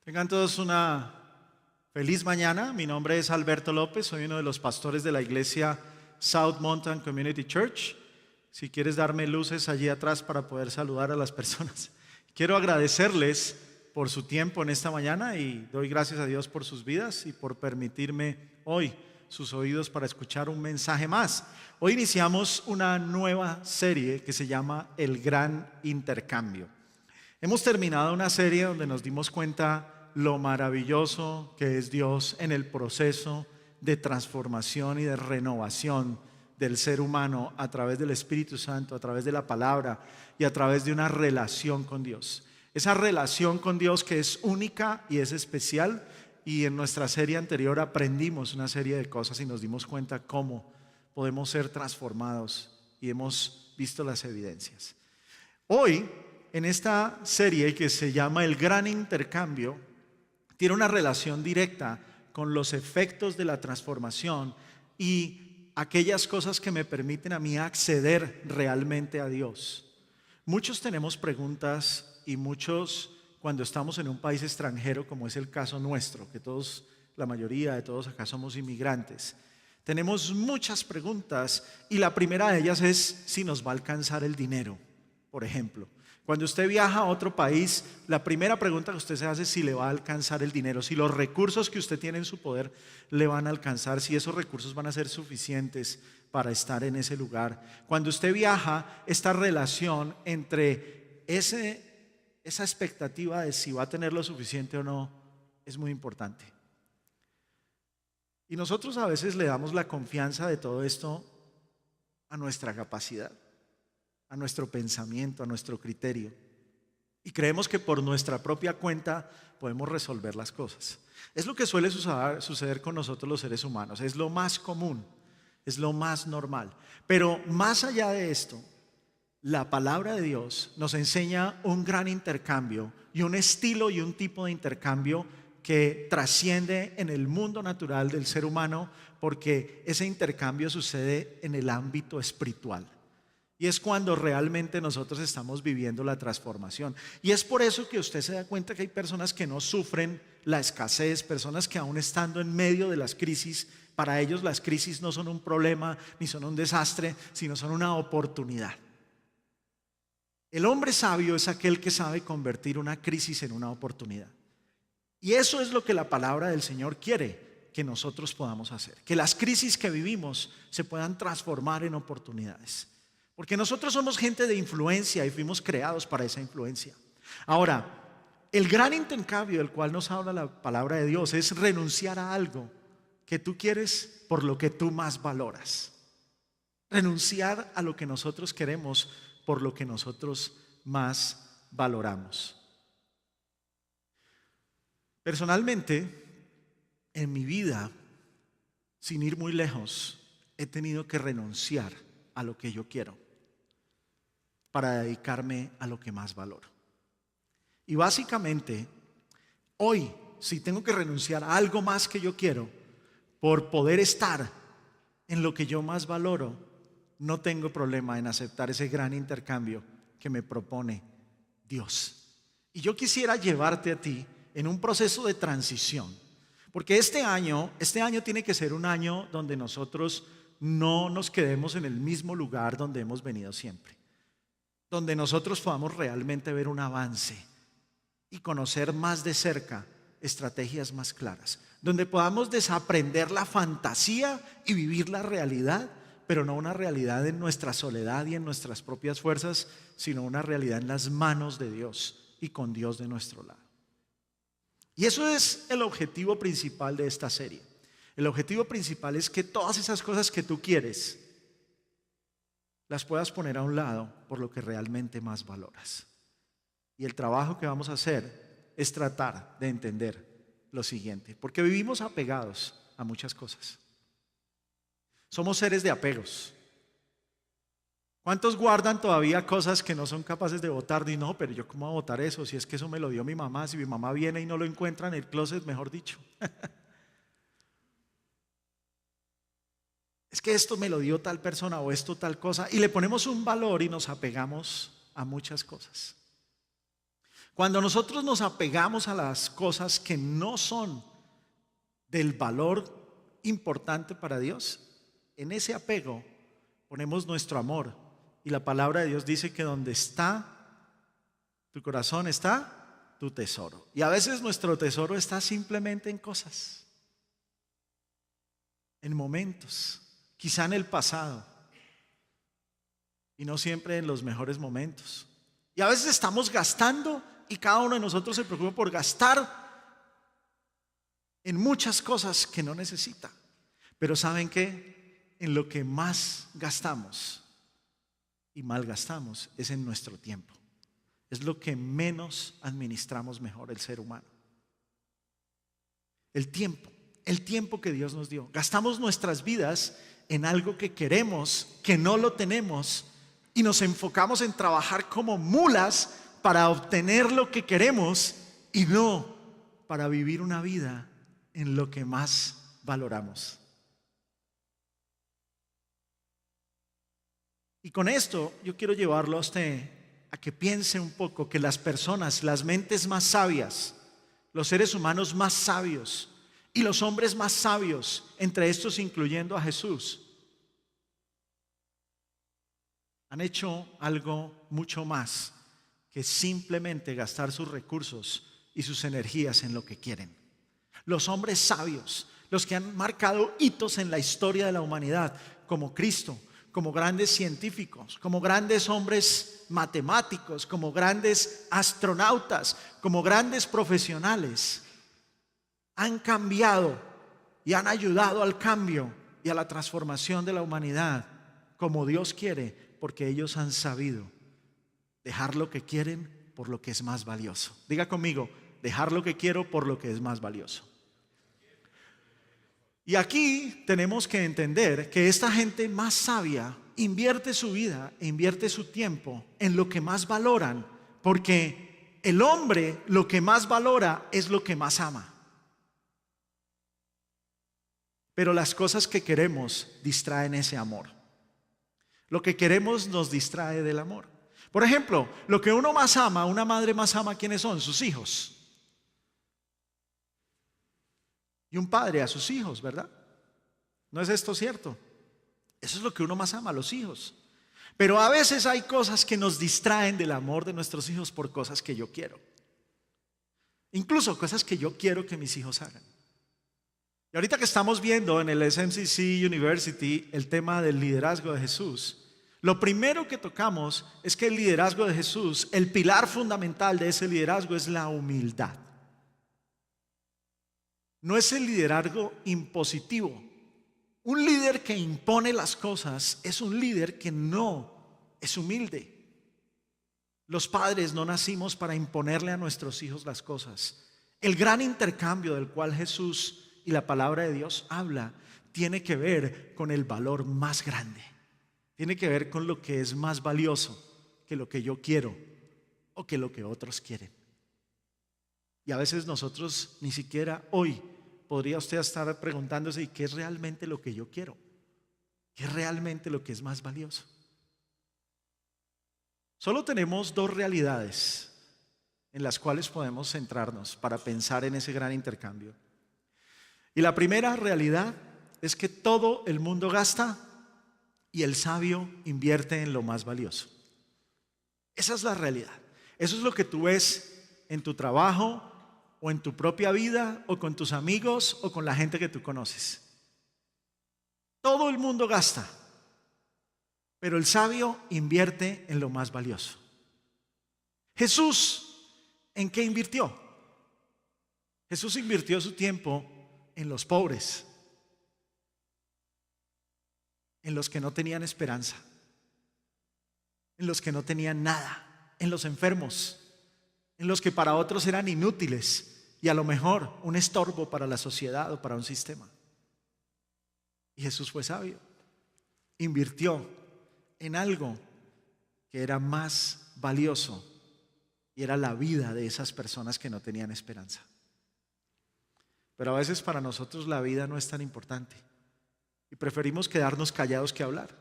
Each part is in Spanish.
Tengan todos una feliz mañana. Mi nombre es Alberto López, soy uno de los pastores de la iglesia South Mountain Community Church. Si quieres darme luces allí atrás para poder saludar a las personas. Quiero agradecerles por su tiempo en esta mañana y doy gracias a Dios por sus vidas y por permitirme hoy sus oídos para escuchar un mensaje más. Hoy iniciamos una nueva serie que se llama El Gran Intercambio. Hemos terminado una serie donde nos dimos cuenta lo maravilloso que es Dios en el proceso de transformación y de renovación del ser humano a través del Espíritu Santo, a través de la palabra y a través de una relación con Dios. Esa relación con Dios que es única y es especial, y en nuestra serie anterior aprendimos una serie de cosas y nos dimos cuenta cómo podemos ser transformados y hemos visto las evidencias. Hoy, en esta serie que se llama El Gran Intercambio, tiene una relación directa con los efectos de la transformación y aquellas cosas que me permiten a mí acceder realmente a Dios. Muchos tenemos preguntas y muchos, cuando estamos en un país extranjero, como es el caso nuestro, que todos, la mayoría de todos acá somos inmigrantes, tenemos muchas preguntas y la primera de ellas es si nos va a alcanzar el dinero, por ejemplo. Cuando usted viaja a otro país, la primera pregunta que usted se hace es si le va a alcanzar el dinero, si los recursos que usted tiene en su poder le van a alcanzar, si esos recursos van a ser suficientes para estar en ese lugar. Cuando usted viaja, esta relación entre esa expectativa de si va a tener lo suficiente o no es muy importante. Y nosotros a veces le damos la confianza de todo esto a nuestra capacidad, a nuestro pensamiento, a nuestro criterio. Y creemos que por nuestra propia cuenta podemos resolver las cosas. Es lo que suele suceder con nosotros los seres humanos. Es lo más común, es lo más normal. Pero más allá de esto, la palabra de Dios nos enseña un gran intercambio y un estilo y un tipo de intercambio que trasciende en el mundo natural del ser humano, porque ese intercambio sucede en el ámbito espiritual. Y es cuando realmente nosotros estamos viviendo la transformación. Y es por eso que usted se da cuenta que hay personas que no sufren la escasez, personas que aún estando en medio de las crisis, para ellos las crisis no son un problema ni son un desastre, sino son una oportunidad. El hombre sabio es aquel que sabe convertir una crisis en una oportunidad. Y eso es lo que la palabra del Señor quiere que nosotros podamos hacer. Que las crisis que vivimos se puedan transformar en oportunidades. Porque nosotros somos gente de influencia y fuimos creados para esa influencia. Ahora, el gran intercambio del cual nos habla la palabra de Dios es renunciar a algo que tú quieres por lo que tú más valoras. Renunciar a lo que nosotros queremos por lo que nosotros más valoramos. Personalmente, en mi vida, sin ir muy lejos, he tenido que renunciar a lo que yo quiero para dedicarme a lo que más valoro. Y básicamente, hoy, si tengo que renunciar a algo más que yo quiero por poder estar en lo que yo más valoro, no tengo problema en aceptar ese gran intercambio que me propone Dios. Y yo quisiera llevarte a ti en un proceso de transición, porque este año tiene que ser un año donde nosotros no nos quedemos en el mismo lugar donde hemos venido siempre, donde nosotros podamos realmente ver un avance y conocer más de cerca estrategias más claras, donde podamos desaprender la fantasía y vivir la realidad, pero no una realidad en nuestra soledad y en nuestras propias fuerzas, sino una realidad en las manos de Dios y con Dios de nuestro lado. Y eso es el objetivo principal de esta serie. El objetivo principal es que todas esas cosas que tú quieres las puedas poner a un lado por lo que realmente más valoras. Y el trabajo que vamos a hacer es tratar de entender lo siguiente, porque vivimos apegados a muchas cosas. Somos seres de apegos. ¿Cuántos guardan todavía cosas que no son capaces de botar? Y no, pero yo cómo voy a botar eso, si es que eso me lo dio mi mamá, si mi mamá viene y no lo encuentra en el closet, mejor dicho. Es que esto me lo dio tal persona o esto tal cosa, y le ponemos un valor y nos apegamos a muchas cosas. Cuando nosotros nos apegamos a las cosas que no son del valor importante para Dios, en ese apego ponemos nuestro amor. Y la palabra de Dios dice que donde está tu corazón está tu tesoro. Y a veces nuestro tesoro está simplemente en cosas, en momentos, quizá en el pasado, y no siempre en los mejores momentos. Y a veces estamos gastando, y cada uno de nosotros se preocupa por gastar en muchas cosas que no necesita. Pero ¿saben qué? En lo que más gastamos y malgastamos es en nuestro tiempo. Es lo que menos administramos mejor el ser humano. El tiempo que Dios nos dio. Gastamos nuestras vidas en algo que queremos, que no lo tenemos, y nos enfocamos en trabajar como mulas para obtener lo que queremos y no para vivir una vida en lo que más valoramos. Y con esto yo quiero llevarlo a usted a que piense un poco que las personas, las mentes más sabias, los seres humanos más sabios y los hombres más sabios, entre estos incluyendo a Jesús, han hecho algo mucho más que simplemente gastar sus recursos y sus energías en lo que quieren. Los hombres sabios, los que han marcado hitos en la historia de la humanidad, como Cristo, como grandes científicos, como grandes hombres matemáticos, como grandes astronautas, como grandes profesionales, han cambiado y han ayudado al cambio y a la transformación de la humanidad como Dios quiere, porque ellos han sabido dejar lo que quieren por lo que es más valioso. Diga conmigo, dejar lo que quiero por lo que es más valioso. Y aquí tenemos que entender que esta gente más sabia invierte su vida e invierte su tiempo en lo que más valoran, porque el hombre lo que más valora es lo que más ama. Pero las cosas que queremos distraen ese amor. Lo que queremos nos distrae del amor. Por ejemplo, lo que uno más ama, una madre más ama, ¿quiénes son? Sus hijos. Y un padre a sus hijos, ¿verdad? ¿No es esto cierto? Eso es lo que uno más ama, a los hijos. Pero a veces hay cosas que nos distraen del amor de nuestros hijos por cosas que yo quiero. Incluso cosas que yo quiero que mis hijos hagan. Y ahorita que estamos viendo en el SMCC University el tema del liderazgo de Jesús, lo primero que tocamos es que el liderazgo de Jesús, el pilar fundamental de ese liderazgo es la humildad. No es el liderazgo impositivo. Un líder que impone las cosas es un líder que no es humilde. Los padres no nacimos para imponerle a nuestros hijos las cosas. El gran intercambio del cual Jesús y la palabra de Dios habla tiene que ver con el valor más grande. Tiene que ver con lo que es más valioso que lo que yo quiero o que lo que otros quieren. Y a veces nosotros ni siquiera hoy podría usted estar preguntándose: ¿y qué es realmente lo que yo quiero? ¿Qué es realmente lo que es más valioso? Solo tenemos dos realidades en las cuales podemos centrarnos para pensar en ese gran intercambio. Y la primera realidad es que todo el mundo gasta y el sabio invierte en lo más valioso. Esa es la realidad. Eso es lo que tú ves en tu trabajo o en tu propia vida o con tus amigos o con la gente que tú conoces. Todo el mundo gasta, pero el sabio invierte en lo más valioso. Jesús, ¿en qué invirtió? Jesús invirtió su tiempo en los pobres, en los que no tenían esperanza, en los que no tenían nada, en los enfermos, en los que para otros eran inútiles y a lo mejor un estorbo para la sociedad o para un sistema. Y Jesús fue sabio, invirtió en algo que era más valioso y era la vida de esas personas que no tenían esperanza. Pero a veces para nosotros la vida no es tan importante y preferimos quedarnos callados que hablar.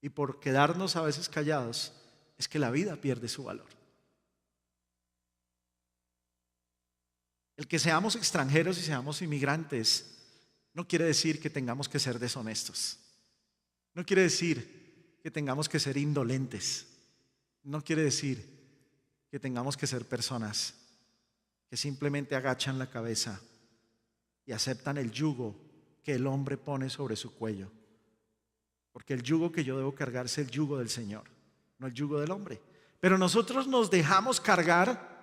Y por quedarnos a veces callados es que la vida pierde su valor. El que seamos extranjeros y seamos inmigrantes no quiere decir que tengamos que ser deshonestos. No quiere decir que tengamos que ser indolentes. No quiere decir que tengamos que ser personas que simplemente agachan la cabeza y aceptan el yugo que el hombre pone sobre su cuello. Porque el yugo que yo debo cargar es el yugo del Señor, no el yugo del hombre. Pero nosotros nos dejamos cargar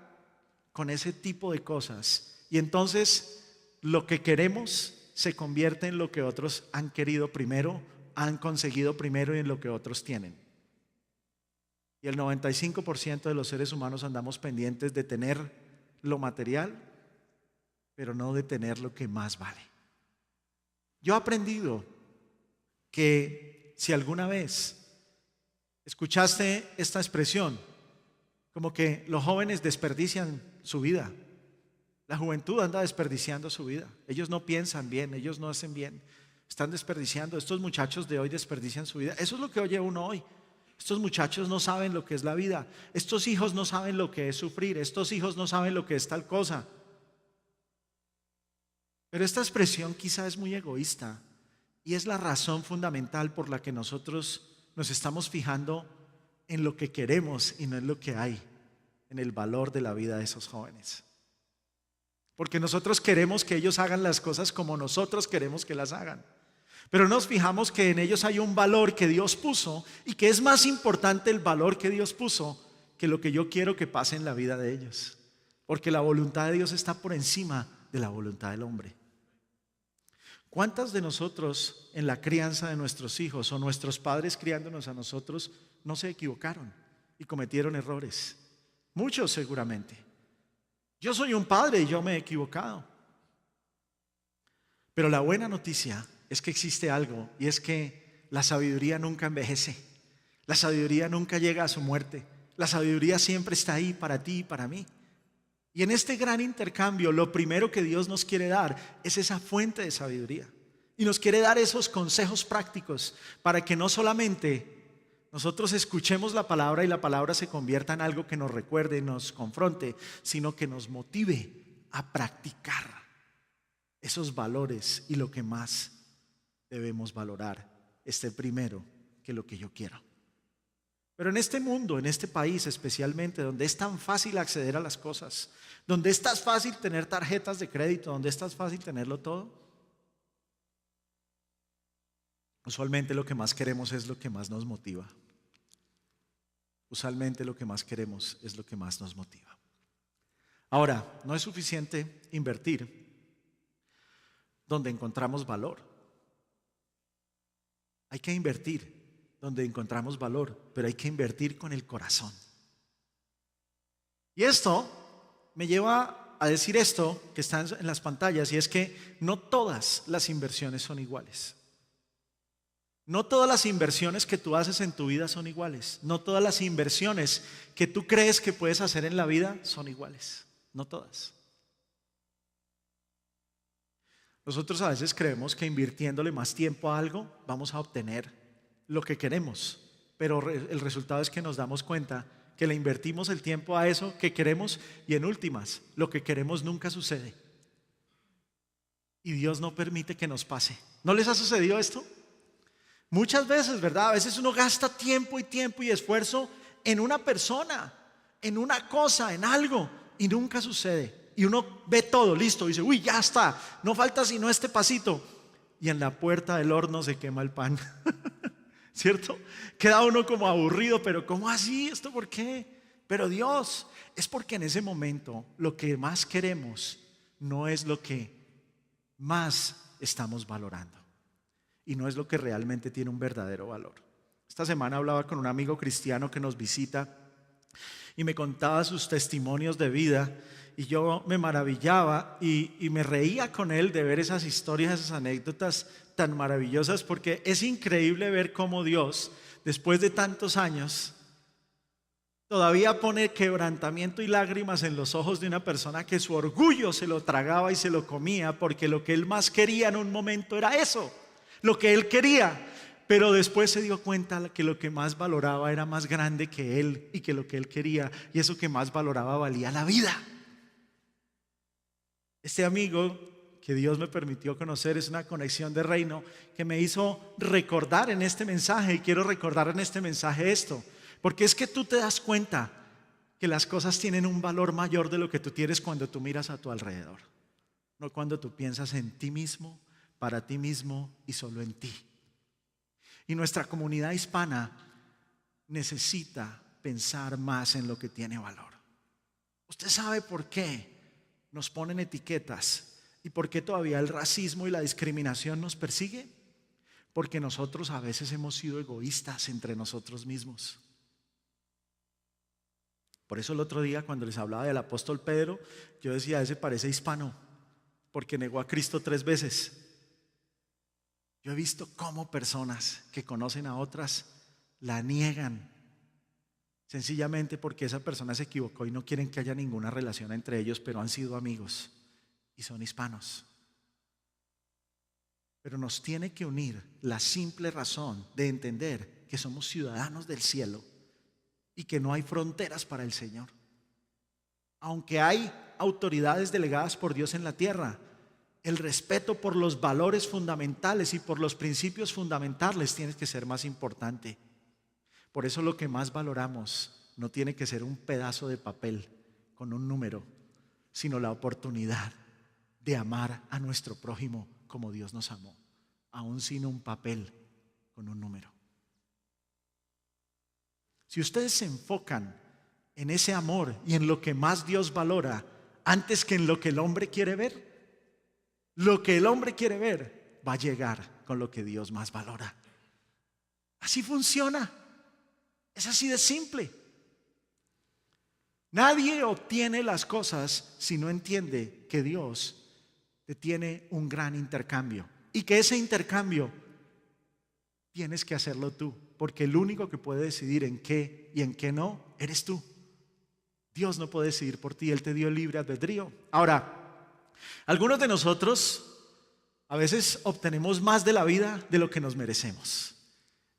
con ese tipo de cosas y entonces lo que queremos se convierte en lo que otros han querido primero, han conseguido primero y en lo que otros tienen. Y el 95% de los seres humanos andamos pendientes de tener lo material, pero no de tener lo que más vale. Yo he aprendido que si alguna vez escuchaste esta expresión, como que los jóvenes desperdician su vida, la juventud anda desperdiciando su vida, ellos no piensan bien, ellos no hacen bien, están desperdiciando, estos muchachos de hoy desperdician su vida. Eso es lo que oye uno hoy. Estos muchachos no saben lo que es la vida, estos hijos no saben lo que es sufrir, estos hijos no saben lo que es tal cosa. Pero esta expresión quizá es muy egoísta y es la razón fundamental por la que nosotros nos estamos fijando en lo que queremos y no en lo que hay, en el valor de la vida de esos jóvenes. Porque nosotros queremos que ellos hagan las cosas como nosotros queremos que las hagan. Pero nos fijamos que en ellos hay un valor que Dios puso y que es más importante el valor que Dios puso que lo que yo quiero que pase en la vida de ellos. Porque la voluntad de Dios está por encima de la voluntad del hombre. ¿Cuántas de nosotros en la crianza de nuestros hijos o nuestros padres criándonos a nosotros no se equivocaron y cometieron errores? Muchos seguramente. Yo soy un padre y yo me he equivocado. Pero la buena noticia es que existe algo y es que la sabiduría nunca envejece. La sabiduría nunca llega a su muerte. La sabiduría siempre está ahí para ti y para mí. Y en este gran intercambio, lo primero que Dios nos quiere dar es esa fuente de sabiduría. Y nos quiere dar esos consejos prácticos para que no solamente nosotros escuchemos la palabra y la palabra se convierta en algo que nos recuerde, nos confronte, sino que nos motive a practicar esos valores y lo que más debemos valorar esté primero que lo que yo quiero. Pero en este mundo, en este país especialmente, donde es tan fácil acceder a las cosas, donde es tan fácil tener tarjetas de crédito, donde es tan fácil tenerlo todo, usualmente lo que más queremos es lo que más nos motiva. Usualmente lo que más queremos es lo que más nos motiva. Ahora, no es suficiente invertir donde encontramos valor. Hay que invertir donde encontramos valor, pero hay que invertir con el corazón. Y esto me lleva a decir esto que está en las pantallas, y es que no todas las inversiones son iguales. No todas las inversiones que tú haces en tu vida son iguales. No todas las inversiones que tú crees que puedes hacer en la vida son iguales. No todas. Nosotros a veces creemos que invirtiéndole más tiempo a algo vamos a obtener lo que queremos, pero el resultado es que nos damos cuenta que le invertimos el tiempo a eso que queremos y en últimas lo que queremos nunca sucede. Y Dios no permite que nos pase. ¿No les ha sucedido esto? Muchas veces, ¿verdad? A veces uno gasta tiempo y esfuerzo en una persona, en una cosa, en algo y nunca sucede. Y uno ve todo, listo, dice, uy, ya está, no falta sino este pasito. Y en la puerta del horno se quema el pan. ¿Cierto? Queda uno como aburrido, pero ¿cómo así? ¿Esto por qué? Pero Dios, es porque en ese momento lo que más queremos no es lo que más estamos valorando. Y no es lo que realmente tiene un verdadero valor. Esta semana hablaba con un amigo cristiano que nos visita y me contaba sus testimonios de vida. Y yo me maravillaba y me reía con él de ver esas historias, esas anécdotas tan maravillosas, porque es increíble ver cómo Dios, después de tantos años, todavía pone quebrantamiento y lágrimas en los ojos de una persona que su orgullo se lo tragaba y se lo comía, porque lo que él más quería en un momento era eso, lo que él quería. pero después se dio cuenta que lo que más valoraba era más grande que él y que lo que él quería, y eso que más valoraba valía la vida. Este amigo que Dios me permitió conocer es una conexión de reino que me hizo recordar en este mensaje, y quiero recordar en este mensaje esto, porque es que tú te das cuenta que las cosas tienen un valor mayor de lo que tú tienes cuando tú miras a tu alrededor, no cuando tú piensas en ti mismo, para ti mismo y solo en ti. Y nuestra comunidad hispana necesita pensar más en lo que tiene valor. ¿Usted sabe por qué nos ponen etiquetas y por qué todavía el racismo y la discriminación nos persigue? Porque nosotros a veces hemos sido egoístas entre nosotros mismos. Por eso el otro día cuando les hablaba del apóstol Pedro, yo decía, ese parece hispano, porque negó a Cristo 3 veces. Yo he visto cómo personas que conocen a otras la niegan, sencillamente porque esa persona se equivocó y no quieren que haya ninguna relación entre ellos, pero han sido amigos y son hispanos. Pero nos tiene que unir la simple razón de entender que somos ciudadanos del cielo y que no hay fronteras para el Señor. Aunque hay autoridades delegadas por Dios en la tierra, el respeto por los valores fundamentales y por los principios fundamentales tiene que ser más importante. Por eso lo que más valoramos no tiene que ser un pedazo de papel con un número, sino la oportunidad de amar a nuestro prójimo como Dios nos amó, aún sin un papel con un número. Si ustedes se enfocan en ese amor y en lo que más Dios valora antes que en lo que el hombre quiere ver, lo que el hombre quiere ver va a llegar con lo que Dios más valora. Así funciona. Es así de simple. Nadie obtiene las cosas si no entiende que Dios te tiene un gran intercambio y que ese intercambio tienes que hacerlo tú, porque el único que puede decidir en qué y en qué no eres tú. Dios no puede decidir por ti, Él te dio libre albedrío. Ahora, algunos de nosotros a veces obtenemos más de la vida de lo que nos merecemos.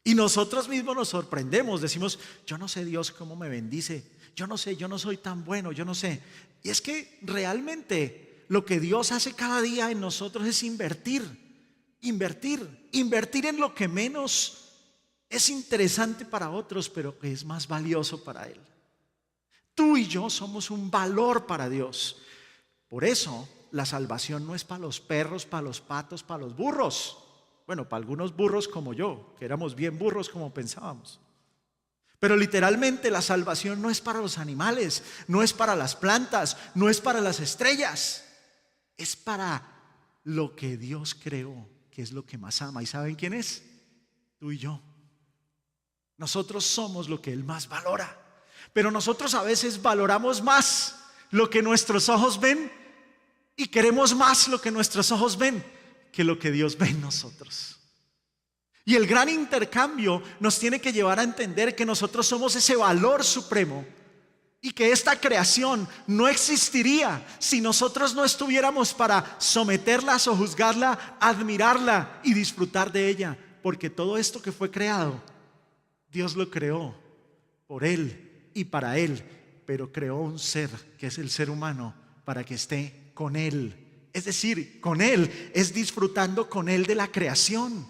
Y nosotros mismos nos sorprendemos, decimos, yo no sé Dios cómo me bendice, yo no sé, yo no soy tan bueno, yo no sé. Y es que realmente lo que Dios hace cada día en nosotros es invertir en lo que menos es interesante para otros, pero que es más valioso para Él. Tú y yo somos un valor para Dios. Por eso la salvación no es para los perros, para los patos, para los burros. Bueno, para algunos burros como yo, que éramos bien burros como pensábamos. Pero literalmente la salvación no es para los animales, no es para las plantas, no es para las estrellas. Es para lo que Dios creó, que es lo que más ama. ¿Y saben quién es? Tú y yo. Nosotros somos lo que Él más valora. Pero nosotros a veces valoramos más lo que nuestros ojos ven y queremos más lo que nuestros ojos ven que lo que Dios ve en nosotros. Y el gran intercambio nos tiene que llevar a entender que nosotros somos ese valor supremo y que esta creación no existiría si nosotros no estuviéramos para someterla, sojuzgarla, admirarla y disfrutar de ella. Porque todo esto que fue creado, Dios lo creó por Él y para Él, pero creó un ser que es el ser humano para que esté con Él. Es decir, con Él es disfrutando con Él de la creación,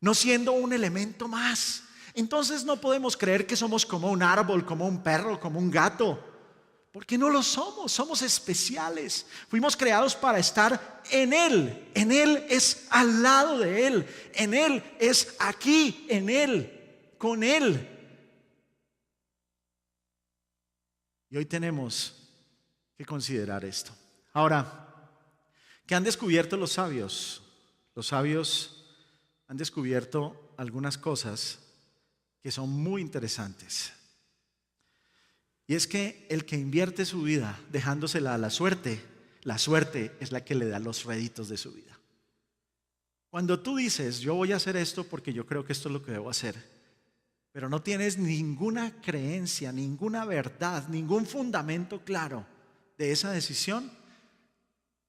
no siendo un elemento más. Entonces no podemos creer que somos como un árbol, como un perro, como un gato, porque no lo somos, somos especiales. Fuimos creados para estar en Él es al lado de Él, en Él es aquí, en Él, con Él. Y hoy tenemos que considerar esto. Ahora, ¿qué han descubierto los sabios? Los sabios han descubierto algunas cosas que son muy interesantes. Y es que el que invierte su vida dejándosela a la suerte es la que le da los réditos de su vida. Cuando tú dices, yo voy a hacer esto porque yo creo que esto es lo que debo hacer, pero no tienes ninguna creencia, ninguna verdad, ningún fundamento claro de esa decisión,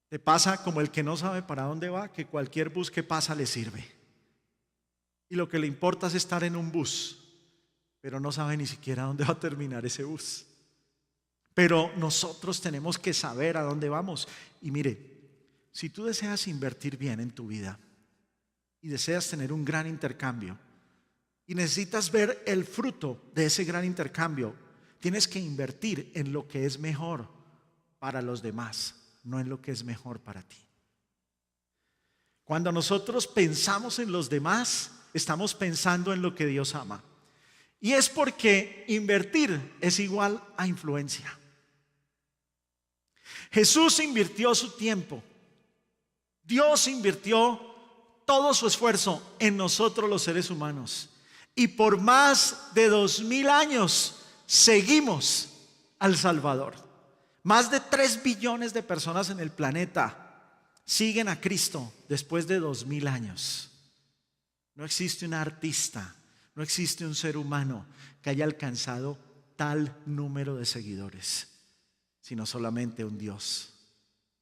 te pasa como el que no sabe para dónde va, que cualquier bus que pasa le sirve. y lo que le importa es estar en un bus, pero no sabe ni siquiera dónde va a terminar ese bus. Pero nosotros tenemos que saber a dónde vamos. Y mire, si tú deseas invertir bien en tu vida y deseas tener un gran intercambio y necesitas ver el fruto de ese gran intercambio, tienes que invertir en lo que es mejor para los demás, no en lo que es mejor para ti. Cuando nosotros pensamos en los demás, estamos pensando en lo que Dios ama. Y es porque invertir es igual a influencia. Jesús invirtió su tiempo. Dios invirtió todo su esfuerzo en nosotros los seres humanos. Y por más de 2000 años seguimos al Salvador. Más de 3 billones de personas en el planeta siguen a Cristo después de 2000 años. No existe un artista, no existe un ser humano que haya alcanzado tal número de seguidores, sino solamente un Dios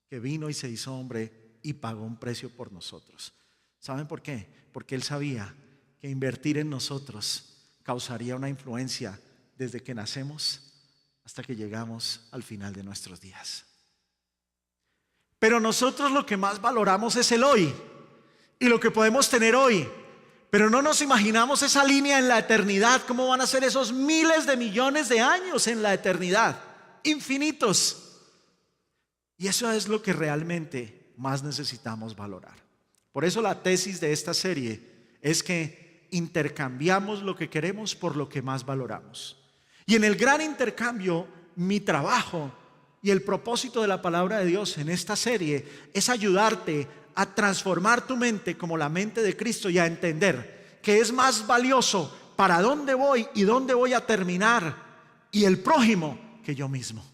que vino y se hizo hombre y pagó un precio por nosotros. ¿Saben por qué? Porque Él sabía que invertir en nosotros causaría una influencia desde que nacemos hasta que llegamos al final de nuestros días. Pero nosotros lo que más valoramos es el hoy y lo que podemos tener hoy. Pero no nos imaginamos esa línea en la eternidad, cómo van a ser esos miles de millones de años en la eternidad, infinitos. Y eso es lo que realmente más necesitamos valorar. Por eso la tesis de esta serie es que intercambiamos lo que queremos por lo que más valoramos. Y en el gran intercambio, mi trabajo y el propósito de la palabra de Dios en esta serie es ayudarte a transformar tu mente como la mente de Cristo y a entender que es más valioso para dónde voy y dónde voy a terminar y el prójimo que yo mismo.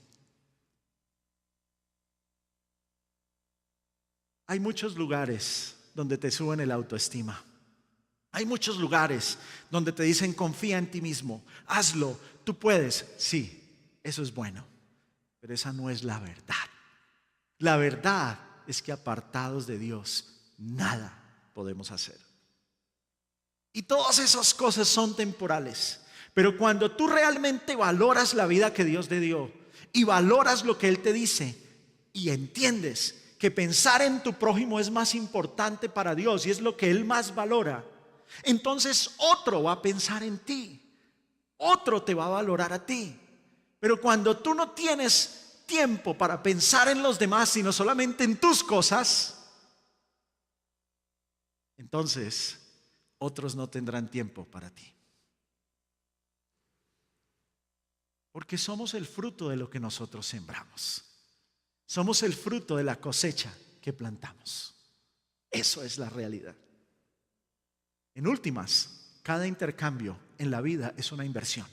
Hay muchos lugares donde te suben el autoestima. Hay muchos lugares donde te dicen confía en ti mismo, hazlo, tú puedes. Sí, eso es bueno, pero esa no es la verdad. La verdad es que apartados de Dios nada podemos hacer. Y todas esas cosas son temporales. Pero cuando tú realmente valoras la vida que Dios te dio y valoras lo que Él te dice y entiendes que pensar en tu prójimo es más importante para Dios y es lo que Él más valora, entonces otro va a pensar en ti, otro te va a valorar a ti. Pero cuando tú no tienes tiempo para pensar en los demás, sino solamente en tus cosas, entonces otros no tendrán tiempo para ti. Porque somos el fruto de lo que nosotros sembramos. Somos el fruto de la cosecha que plantamos. Eso es la realidad. En últimas, cada intercambio en la vida es una inversión.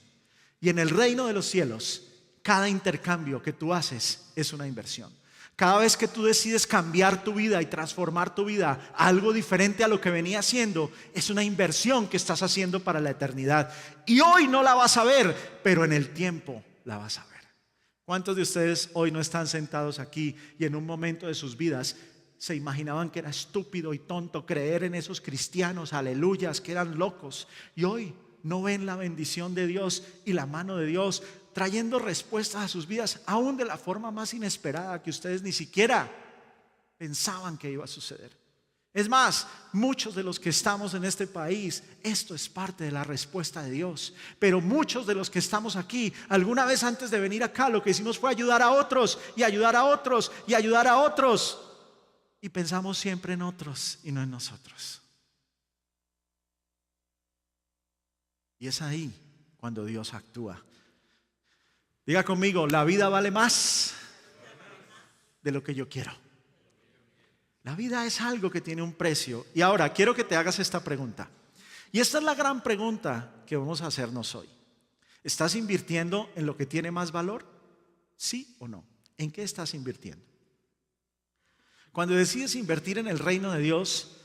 Y en el reino de los cielos, cada intercambio que tú haces es una inversión. Cada vez que tú decides cambiar tu vida y transformar tu vida a algo diferente a lo que venía haciendo, es una inversión que estás haciendo para la eternidad. Y hoy no la vas a ver, pero en el tiempo la vas a ver. ¿Cuántos de ustedes hoy no están sentados aquí y en un momento de sus vidas se imaginaban que era estúpido y tonto creer en esos cristianos, aleluyas, que eran locos? Y hoy no ven la bendición de Dios y la mano de Dios trayendo respuestas a sus vidas, aún de la forma más inesperada que ustedes ni siquiera pensaban que iba a suceder. Es más, muchos de los que estamos en este país, esto es parte de la respuesta de Dios. Pero muchos de los que estamos aquí, alguna vez antes de venir acá, lo que hicimos fue ayudar a otros y ayudar a otros y ayudar a otros. Y pensamos siempre en otros y no en nosotros. Y es ahí cuando Dios actúa. Diga conmigo, la vida vale más de lo que yo quiero. La vida es algo que tiene un precio. Y ahora quiero que te hagas esta pregunta. Y esta es la gran pregunta que vamos a hacernos hoy. ¿Estás invirtiendo en lo que tiene más valor? ¿Sí o no? ¿En qué estás invirtiendo? Cuando decides invertir en el reino de Dios,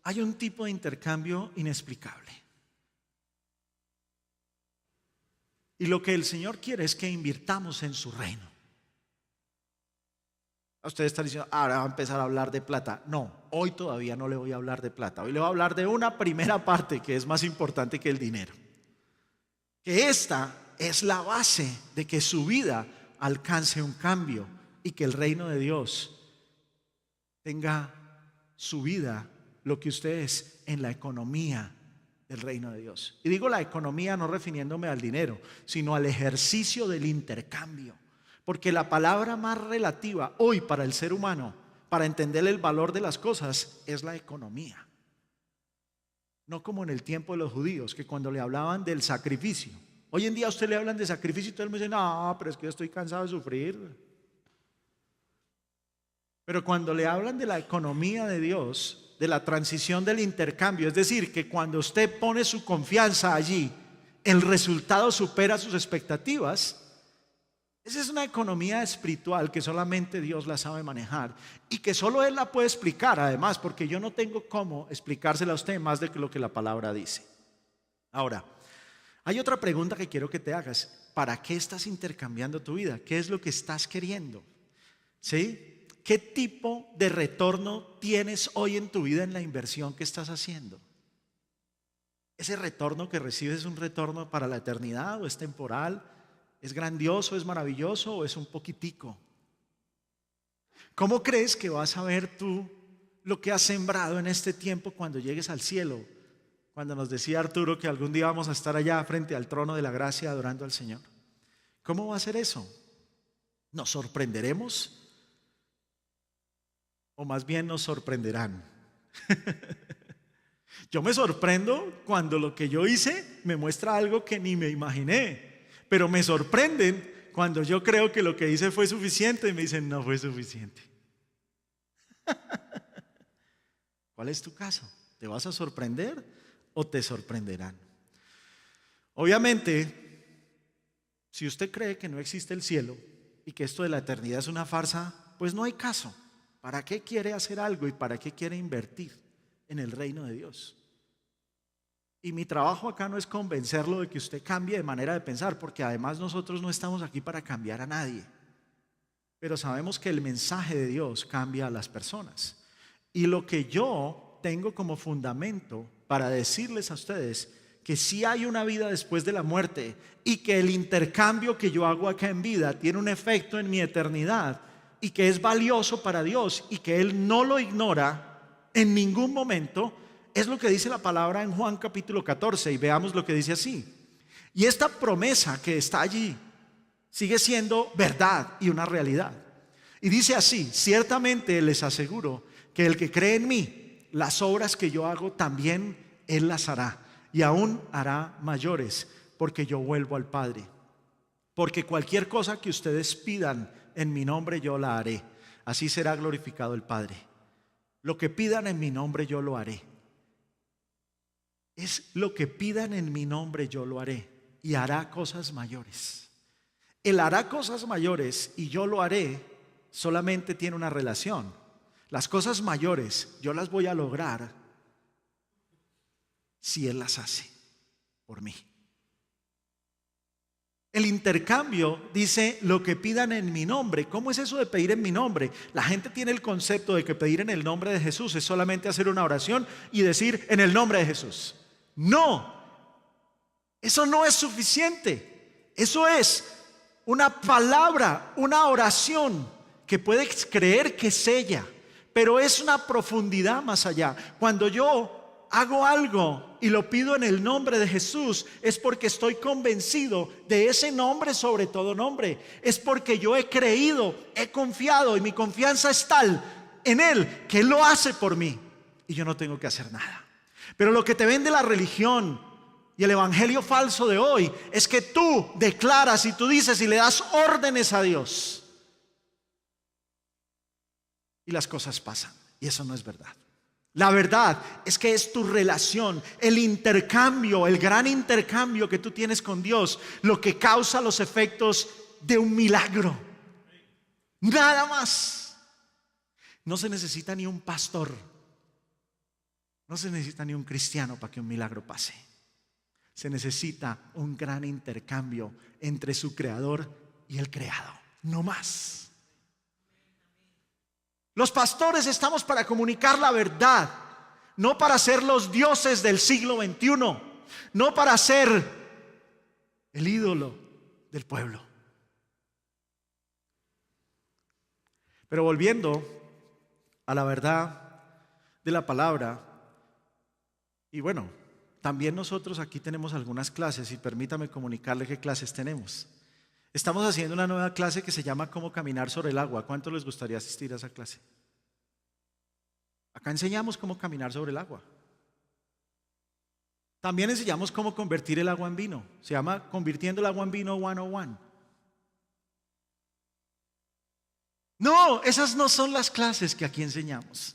hay un tipo de intercambio inexplicable. Y lo que el Señor quiere es que invirtamos en su reino. Ustedes están diciendo, ahora va a empezar a hablar de plata. No, hoy todavía no le voy a hablar de plata. Hoy le voy a hablar de una primera parte que es más importante que el dinero. Que esta es la base de que su vida alcance un cambio y que el reino de Dios tenga su vida, lo que usted es, en la economía del reino de Dios. Y digo la economía no refiriéndome al dinero, sino al ejercicio del intercambio. Porque la palabra más relativa hoy para el ser humano, para entender el valor de las cosas, es la economía. No como en el tiempo de los judíos, que cuando le hablaban del sacrificio, hoy en día a usted le hablan de sacrificio y todo el mundo dice, no, pero es que yo estoy cansado de sufrir. Pero cuando le hablan de la economía de Dios, de la transición del intercambio, es decir, que cuando usted pone su confianza allí, el resultado supera sus expectativas. Esa es una economía espiritual que solamente Dios la sabe manejar y que solo Él la puede explicar, además, porque yo no tengo cómo explicársela a usted más de lo que la palabra dice. Ahora, hay otra pregunta que quiero que te hagas. ¿Para qué estás intercambiando tu vida? ¿Qué es lo que estás queriendo? ¿Sí? ¿Qué tipo de retorno tienes hoy en tu vida en la inversión que estás haciendo? ¿Ese retorno que recibes es un retorno para la eternidad o es temporal? ¿Es grandioso, es maravilloso o es un poquitico? ¿Cómo crees que vas a ver tú lo que has sembrado en este tiempo cuando llegues al cielo? Cuando nos decía Arturo que algún día vamos a estar allá frente al trono de la gracia adorando al Señor. ¿Cómo va a ser eso? ¿Nos sorprenderemos? ¿O más bien nos sorprenderán? Yo me sorprendo cuando lo que yo hice me muestra algo que ni me imaginé. Pero me sorprenden cuando yo creo que lo que hice fue suficiente y me dicen, no fue suficiente. ¿Cuál es tu caso? ¿Te vas a sorprender o te sorprenderán? Obviamente, si usted cree que no existe el cielo y que esto de la eternidad es una farsa, pues no hay caso. ¿Para qué quiere hacer algo y para qué quiere invertir en el reino de Dios? Y mi trabajo acá no es convencerlo de que usted cambie de manera de pensar, porque además nosotros no estamos aquí para cambiar a nadie. Pero sabemos que el mensaje de Dios cambia a las personas. Y lo que yo tengo como fundamento para decirles a ustedes que sí hay una vida después de la muerte y que el intercambio que yo hago acá en vida tiene un efecto en mi eternidad y que es valioso para Dios y que Él no lo ignora en ningún momento, es lo que dice la palabra en Juan capítulo 14 y veamos lo que dice así. Y esta promesa que está allí sigue siendo verdad y una realidad. Y dice así: ciertamente les aseguro que el que cree en mí, las obras que yo hago también Él las hará, y aún hará mayores, porque yo vuelvo al Padre. Porque cualquier cosa que ustedes pidan en mi nombre yo la haré, así será glorificado el Padre. Lo que pidan en mi nombre yo lo haré. Es lo que pidan en mi nombre yo lo haré, y hará cosas mayores. Él hará cosas mayores y yo lo haré solamente tiene una relación. Las cosas mayores yo las voy a lograr si Él las hace por mí. El intercambio dice lo que pidan en mi nombre. ¿Cómo es eso de pedir en mi nombre? La gente tiene el concepto de que pedir en el nombre de Jesús es solamente hacer una oración y decir en el nombre de Jesús. No, eso no es suficiente. Eso es una palabra, una oración que puedes creer que es ella, pero es una profundidad más allá. Cuando yo hago algo y lo pido en el nombre de Jesús, es porque estoy convencido de ese nombre sobre todo nombre. Es porque yo he creído, he confiado, y mi confianza es tal en Él que Él lo hace por mí y yo no tengo que hacer nada. Pero lo que te vende la religión y el evangelio falso de hoy es que tú declaras y tú dices y le das órdenes a Dios y las cosas pasan, y eso no es verdad. La verdad es que es tu relación, el intercambio, el gran intercambio que tú tienes con Dios, lo que causa los efectos de un milagro. Nada más. No se necesita ni un pastor, no se necesita ni un cristiano para que un milagro pase. Se necesita un gran intercambio entre su creador y el creado, no más. Los pastores estamos para comunicar la verdad, no para ser los dioses del siglo XXI, no para ser el ídolo del pueblo. Pero volviendo a la verdad de la palabra, y bueno, también nosotros aquí tenemos algunas clases y permítame comunicarle qué clases tenemos. Estamos haciendo una nueva clase que se llama Cómo caminar sobre el agua. ¿Cuánto les gustaría asistir a esa clase? Acá enseñamos cómo caminar sobre el agua. También enseñamos cómo convertir el agua en vino. Se llama Convirtiendo el agua en vino 101. No, esas no son las clases que aquí enseñamos.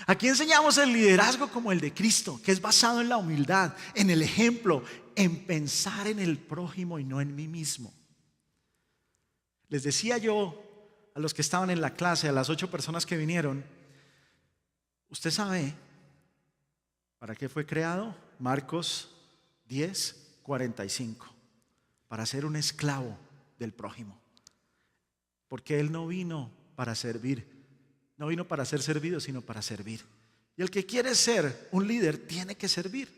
Aquí enseñamos el liderazgo como el de Cristo, que es basado en la humildad, en el ejemplo, en pensar en el prójimo y no en mí mismo. Les decía yo a los que estaban en la clase, a las 8 personas que vinieron, usted sabe para qué fue creado. Marcos 10:45, para ser un esclavo del prójimo, porque Él no vino para servir, no vino para ser servido, sino para servir. Y el que quiere ser un líder tiene que servir.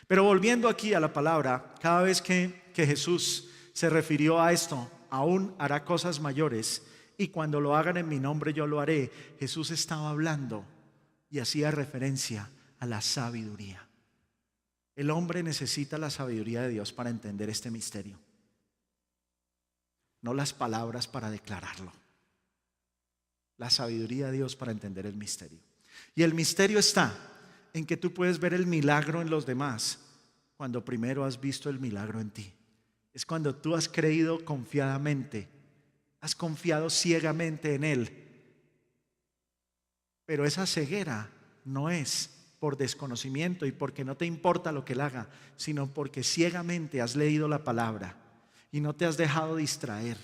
Pero volviendo aquí a la palabra, cada vez que Jesús se refirió a esto, aún hará cosas mayores, y cuando lo hagan en mi nombre yo lo haré, Jesús estaba hablando y hacía referencia a la sabiduría. El hombre necesita la sabiduría de Dios para entender este misterio, no las palabras para declararlo. La sabiduría de Dios para entender el misterio. Y el misterio está en que tú puedes ver el milagro en los demás cuando primero has visto el milagro en ti. Es cuando tú has creído confiadamente, has confiado ciegamente en Él. Pero esa ceguera no es por desconocimiento y porque no te importa lo que Él haga, sino porque ciegamente has leído la palabra y no te has dejado distraer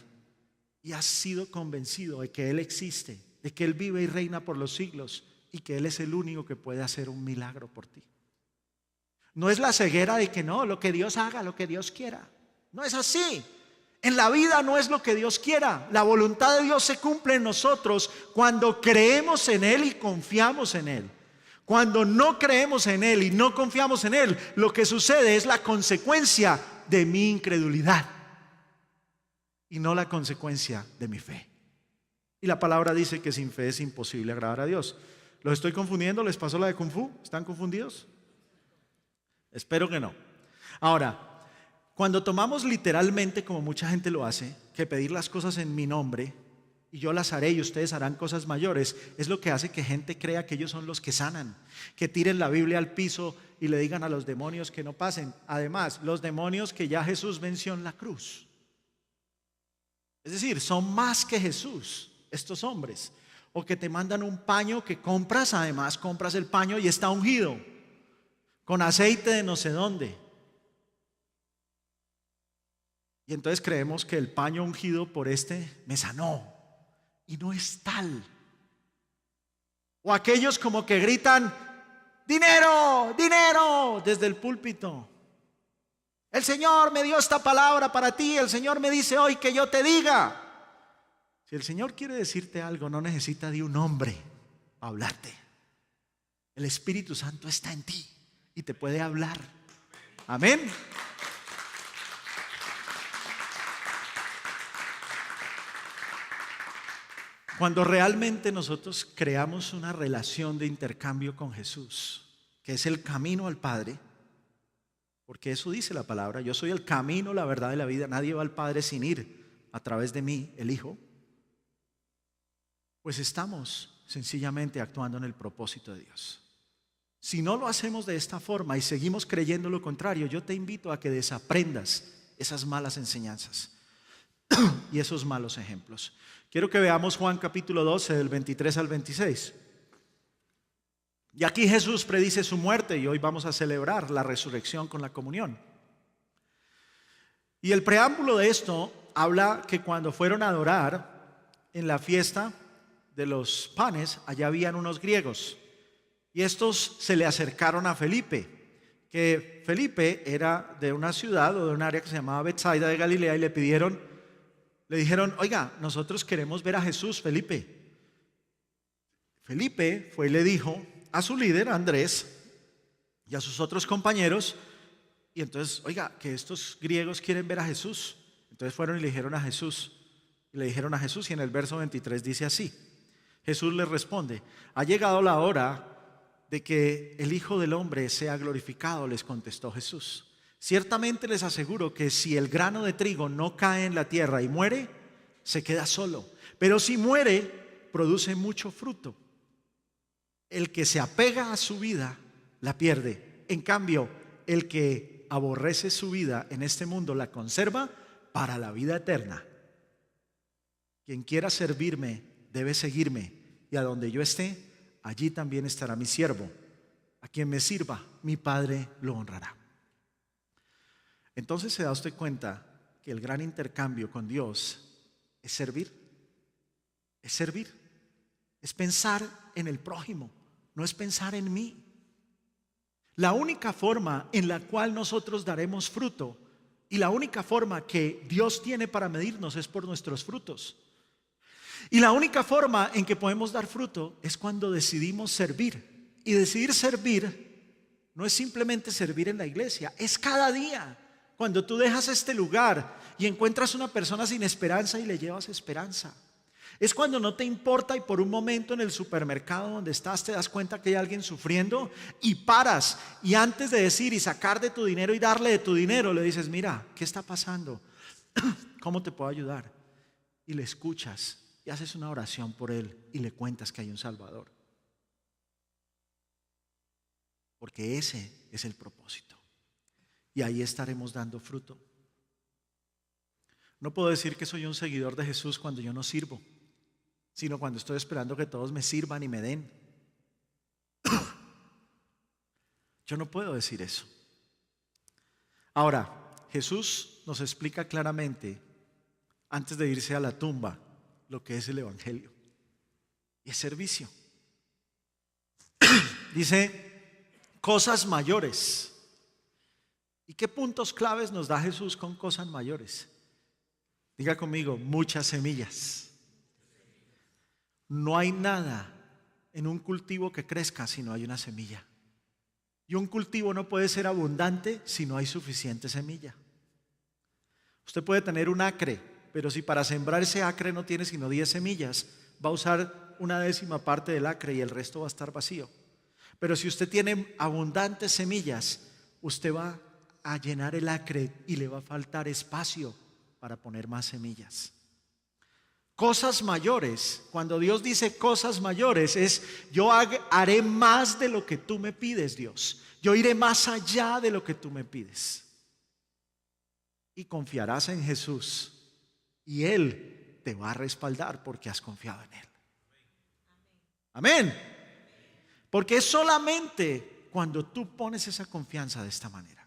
y has sido convencido de que Él existe, de que Él vive y reina por los siglos y que Él es el único que puede hacer un milagro por ti. No es la ceguera de que no, lo que Dios haga, lo que Dios quiera. No es así. En la vida no es lo que Dios quiera. La voluntad de Dios se cumple en nosotros cuando creemos en Él y confiamos en Él. Cuando no creemos en Él y no confiamos en Él, lo que sucede es la consecuencia de mi incredulidad y no la consecuencia de mi fe. Y la palabra dice que sin fe es imposible agradar a Dios. ¿Los estoy confundiendo? ¿Les pasó la de Kung Fu? ¿Están confundidos? Espero que no. Ahora, cuando tomamos literalmente, como mucha gente lo hace, que pedir las cosas en mi nombre y yo las haré y ustedes harán cosas mayores, es lo que hace que gente crea que ellos son los que sanan, que tiren la Biblia al piso y le digan a los demonios que no pasen. Además, los demonios que ya Jesús venció en la cruz. Es decir, son más que Jesús estos hombres. O que te mandan un paño que compras, además compras el paño y está ungido con aceite de no sé dónde. Y entonces creemos que el paño ungido por este me sanó. Y no es tal. O aquellos como que gritan: dinero, dinero, desde el púlpito. El Señor me dio esta palabra para ti. El Señor me dice hoy que yo te diga. Si el Señor quiere decirte algo, no necesita de un hombre para hablarte. El Espíritu Santo está en ti y te puede hablar. Amén. Cuando realmente nosotros creamos una relación de intercambio con Jesús, que es el camino al Padre, porque eso dice la palabra: yo soy el camino, la verdad y la vida, nadie va al Padre sin ir a través de mí, el Hijo. Pues estamos sencillamente actuando en el propósito de Dios. Si no lo hacemos de esta forma y seguimos creyendo lo contrario, yo te invito a que desaprendas esas malas enseñanzas y esos malos ejemplos. Quiero que veamos Juan capítulo 12 del 23 al 26. Y aquí Jesús predice su muerte y hoy vamos a celebrar la resurrección con la comunión. Y el preámbulo de esto habla que cuando fueron a adorar en la fiesta de los panes, allá habían unos griegos. Y estos se le acercaron a Felipe, que Felipe era de una ciudad o de un área que se llamaba Betsaida de Galilea, y le dijeron: oiga, nosotros queremos ver a Jesús, Felipe. Felipe fue y le dijo a su líder, Andrés, y a sus otros compañeros, y entonces, oiga, que estos griegos quieren ver a Jesús. Entonces fueron y le dijeron a Jesús, y en el verso 23 dice así: Jesús les responde: ha llegado la hora de que el Hijo del Hombre sea glorificado, les contestó Jesús. Ciertamente les aseguro que si el grano de trigo no cae en la tierra y muere, se queda solo, pero si muere, produce mucho fruto. El que se apega a su vida, la pierde. En cambio, el que aborrece su vida en este mundo, la conserva para la vida eterna. Quien quiera servirme, debe seguirme, y a donde yo esté, allí también estará mi siervo. A quien me sirva, mi Padre lo honrará. Entonces se da usted cuenta que el gran intercambio con Dios es servir. Es servir. Es pensar en el prójimo, no es pensar en mí. La única forma en la cual nosotros daremos fruto y la única forma que Dios tiene para medirnos es por nuestros frutos. Y la única forma en que podemos dar fruto es cuando decidimos servir. Y decidir servir no es simplemente servir en la iglesia, es cada día. Cuando tú dejas este lugar y encuentras una persona sin esperanza y le llevas esperanza. Es cuando no te importa y por un momento en el supermercado donde estás te das cuenta que hay alguien sufriendo y paras, y antes de decir y sacar de tu dinero y darle de tu dinero, le dices: mira, ¿qué está pasando? ¿Cómo te puedo ayudar? Y le escuchas y haces una oración por él y le cuentas que hay un Salvador. Porque ese es el propósito. Y ahí estaremos dando fruto. No puedo decir que soy un seguidor de Jesús cuando yo no sirvo, sino cuando estoy esperando que todos me sirvan y me den. Yo no puedo decir eso. Ahora, Jesús nos explica claramente, antes de irse a la tumba, lo que es el Evangelio. Y es servicio. Dice, cosas mayores. ¿Y qué puntos claves nos da Jesús con cosas mayores? Diga conmigo, muchas semillas. No hay nada en un cultivo que crezca si no hay una semilla. Y un cultivo no puede ser abundante si no hay suficiente semilla. Usted puede tener un acre, pero si para sembrar ese acre no tiene sino 10 semillas, va a usar 1/10 parte del acre y el resto va a estar vacío. Pero si usted tiene abundantes semillas, usted va a llenar el acre y le va a faltar espacio para poner más semillas. Cosas mayores, cuando Dios dice cosas mayores, es yo haré más de lo que tú me pides, Dios. Yo iré más allá de lo que tú me pides. Y confiarás en Jesús y Él te va a respaldar porque has confiado en Él. Amén. Porque es solamente cuando tú pones esa confianza de esta manera.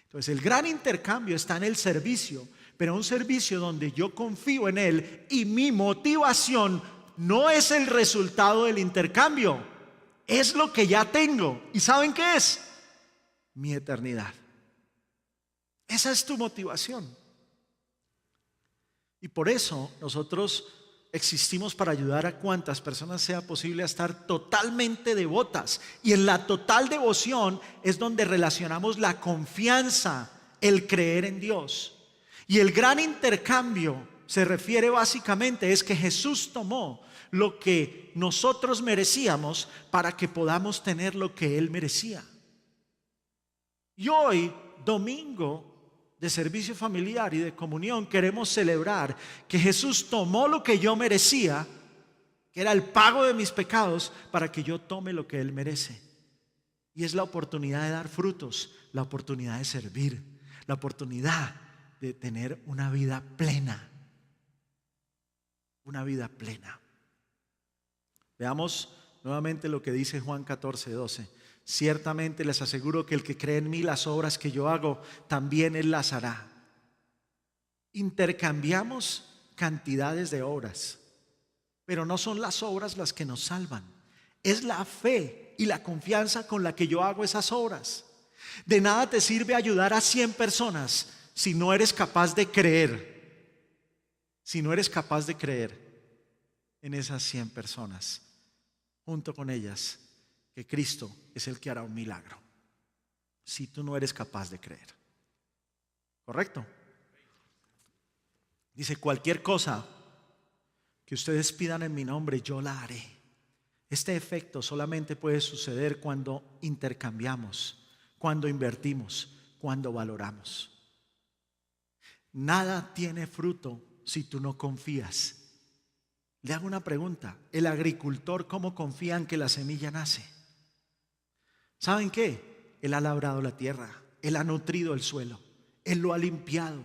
Entonces el gran intercambio está en el servicio, pero un servicio donde yo confío en Él y mi motivación no es el resultado del intercambio, es lo que ya tengo. ¿Y saben qué es? Mi eternidad. Esa es tu motivación. Y por eso nosotros existimos para ayudar a cuantas personas sea posible a estar totalmente devotas. Y en la total devoción es donde relacionamos la confianza, el creer en Dios. Y el gran intercambio se refiere básicamente es que Jesús tomó lo que nosotros merecíamos para que podamos tener lo que Él merecía. Y hoy, domingo de servicio familiar y de comunión, queremos celebrar que Jesús tomó lo que yo merecía, que era el pago de mis pecados, para que yo tome lo que Él merece. Y es la oportunidad de dar frutos, la oportunidad de servir, la oportunidad de tener una vida plena. Una vida plena. Veamos nuevamente lo que dice Juan 14:12. Ciertamente les aseguro que el que cree en mí, las obras que yo hago, también Él las hará. Intercambiamos cantidades de obras, pero no son las obras las que nos salvan. Es la fe y la confianza con la que yo hago esas obras. De nada te sirve ayudar a 100 personas si no eres capaz de creer. Si no eres capaz de creer en esas 100 personas. junto con ellas que Cristo es el que hará un milagro, si tú no eres capaz de creer. ¿Correcto? Dice, cualquier cosa que ustedes pidan en mi nombre, yo la haré. Este efecto solamente puede suceder cuando intercambiamos, cuando invertimos, cuando valoramos. Nada tiene fruto si tú no confías. Le hago una pregunta. ¿El agricultor cómo confía en que la semilla nace? ¿Saben qué? Él ha labrado la tierra, Él ha nutrido el suelo, Él lo ha limpiado,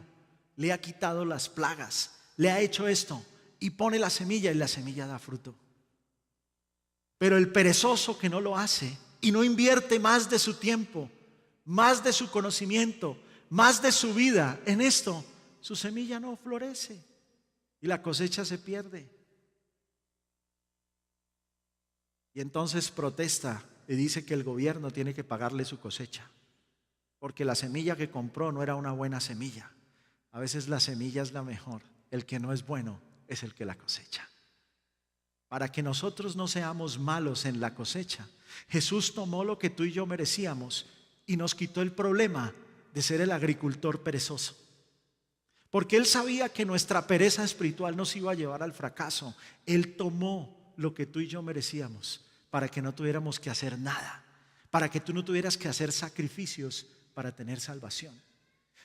le ha quitado las plagas, le ha hecho esto y pone la semilla y la semilla da fruto. Pero el perezoso que no lo hace y no invierte más de su tiempo, más de su conocimiento, más de su vida en esto, su semilla no florece y la cosecha se pierde. Y entonces protesta y dice que el gobierno tiene que pagarle su cosecha, porque la semilla que compró no era una buena semilla. A veces la semilla es la mejor, el que no es bueno es el que la cosecha. Para que nosotros no seamos malos en la cosecha, Jesús tomó lo que tú y yo merecíamos y nos quitó el problema de ser el agricultor perezoso. Porque Él sabía que nuestra pereza espiritual nos iba a llevar al fracaso. Él tomó lo que tú y yo merecíamos para que no tuviéramos que hacer nada, para que tú no tuvieras que hacer sacrificios para tener salvación,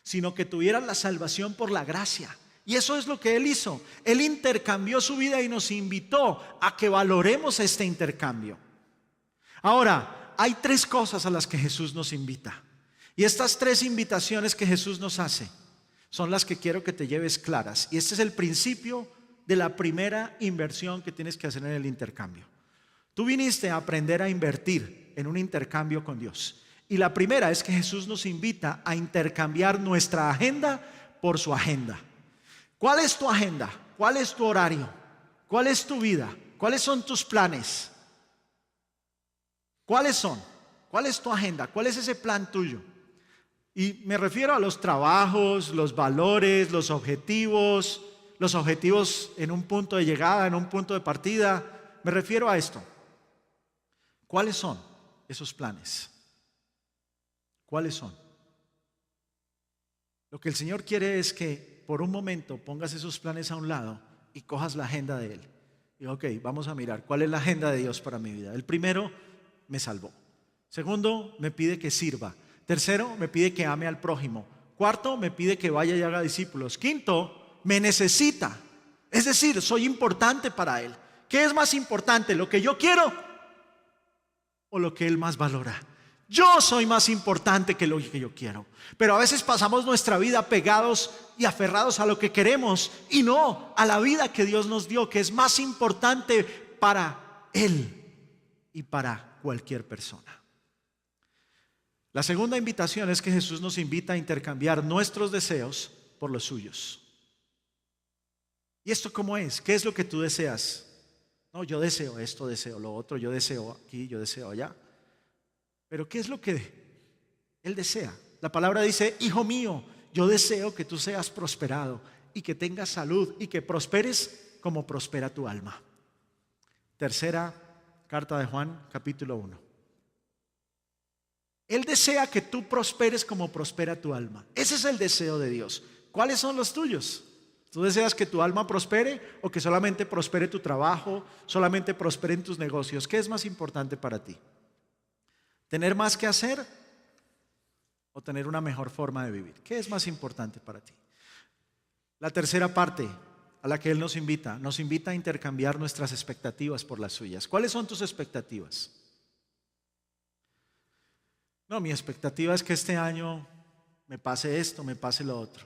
sino que tuvieras la salvación por la gracia. Y eso es lo que Él hizo. Él intercambió su vida y nos invitó a que valoremos este intercambio. Ahora, hay tres cosas a las que Jesús nos invita. Y estas tres invitaciones que Jesús nos hace son las que quiero que te lleves claras. Y este es el principio de la primera inversión que tienes que hacer en el intercambio. Tú viniste a aprender a invertir en un intercambio con Dios. Y la primera es que Jesús nos invita a intercambiar nuestra agenda por su agenda. ¿Cuál es tu agenda? ¿Cuál es tu horario? ¿Cuál es tu vida? ¿Cuáles son tus planes? ¿Cuáles son? ¿Cuál es tu agenda? ¿Cuál es ese plan tuyo? Y me refiero a los trabajos, los valores, los objetivos en un punto de llegada, en un punto de partida. Me refiero a esto. ¿Cuáles son esos planes? ¿Cuáles son? Lo que el Señor quiere es que por un momento pongas esos planes a un lado y cojas la agenda de Él. Y ok, vamos a mirar cuál es la agenda de Dios para mi vida. El primero, me salvó. Segundo, me pide que sirva. Tercero, me pide que ame al prójimo. Cuarto, me pide que vaya y haga discípulos. Quinto, me necesita. Es decir, soy importante para Él. ¿Qué es más importante, lo que yo quiero o lo que Él más valora? Yo soy más importante que lo que yo quiero. Pero a veces pasamos nuestra vida pegados y aferrados a lo que queremos y no a la vida que Dios nos dio, que es más importante para Él y para cualquier persona. La segunda invitación es que Jesús nos invita a intercambiar nuestros deseos por los suyos. ¿Y esto cómo es? ¿Qué es lo que tú deseas? No, yo deseo esto, deseo lo otro, yo deseo aquí, yo deseo allá. Pero ¿qué es lo que Él desea? La palabra dice, hijo mío, yo deseo que tú seas prosperado y que tengas salud y que prosperes como prospera tu alma. Tercera carta de Juan, capítulo 1. Él desea que tú prosperes como prospera tu alma. Ese es el deseo de Dios. ¿Cuáles son los tuyos? ¿Tú deseas que tu alma prospere o que solamente prospere tu trabajo, solamente prosperen tus negocios? ¿Qué es más importante para ti? ¿Tener más que hacer o tener una mejor forma de vivir? ¿Qué es más importante para ti? La tercera parte a la que Él nos invita a intercambiar nuestras expectativas por las suyas. ¿Cuáles son tus expectativas? No, mi expectativa es que este año me pase esto, me pase lo otro.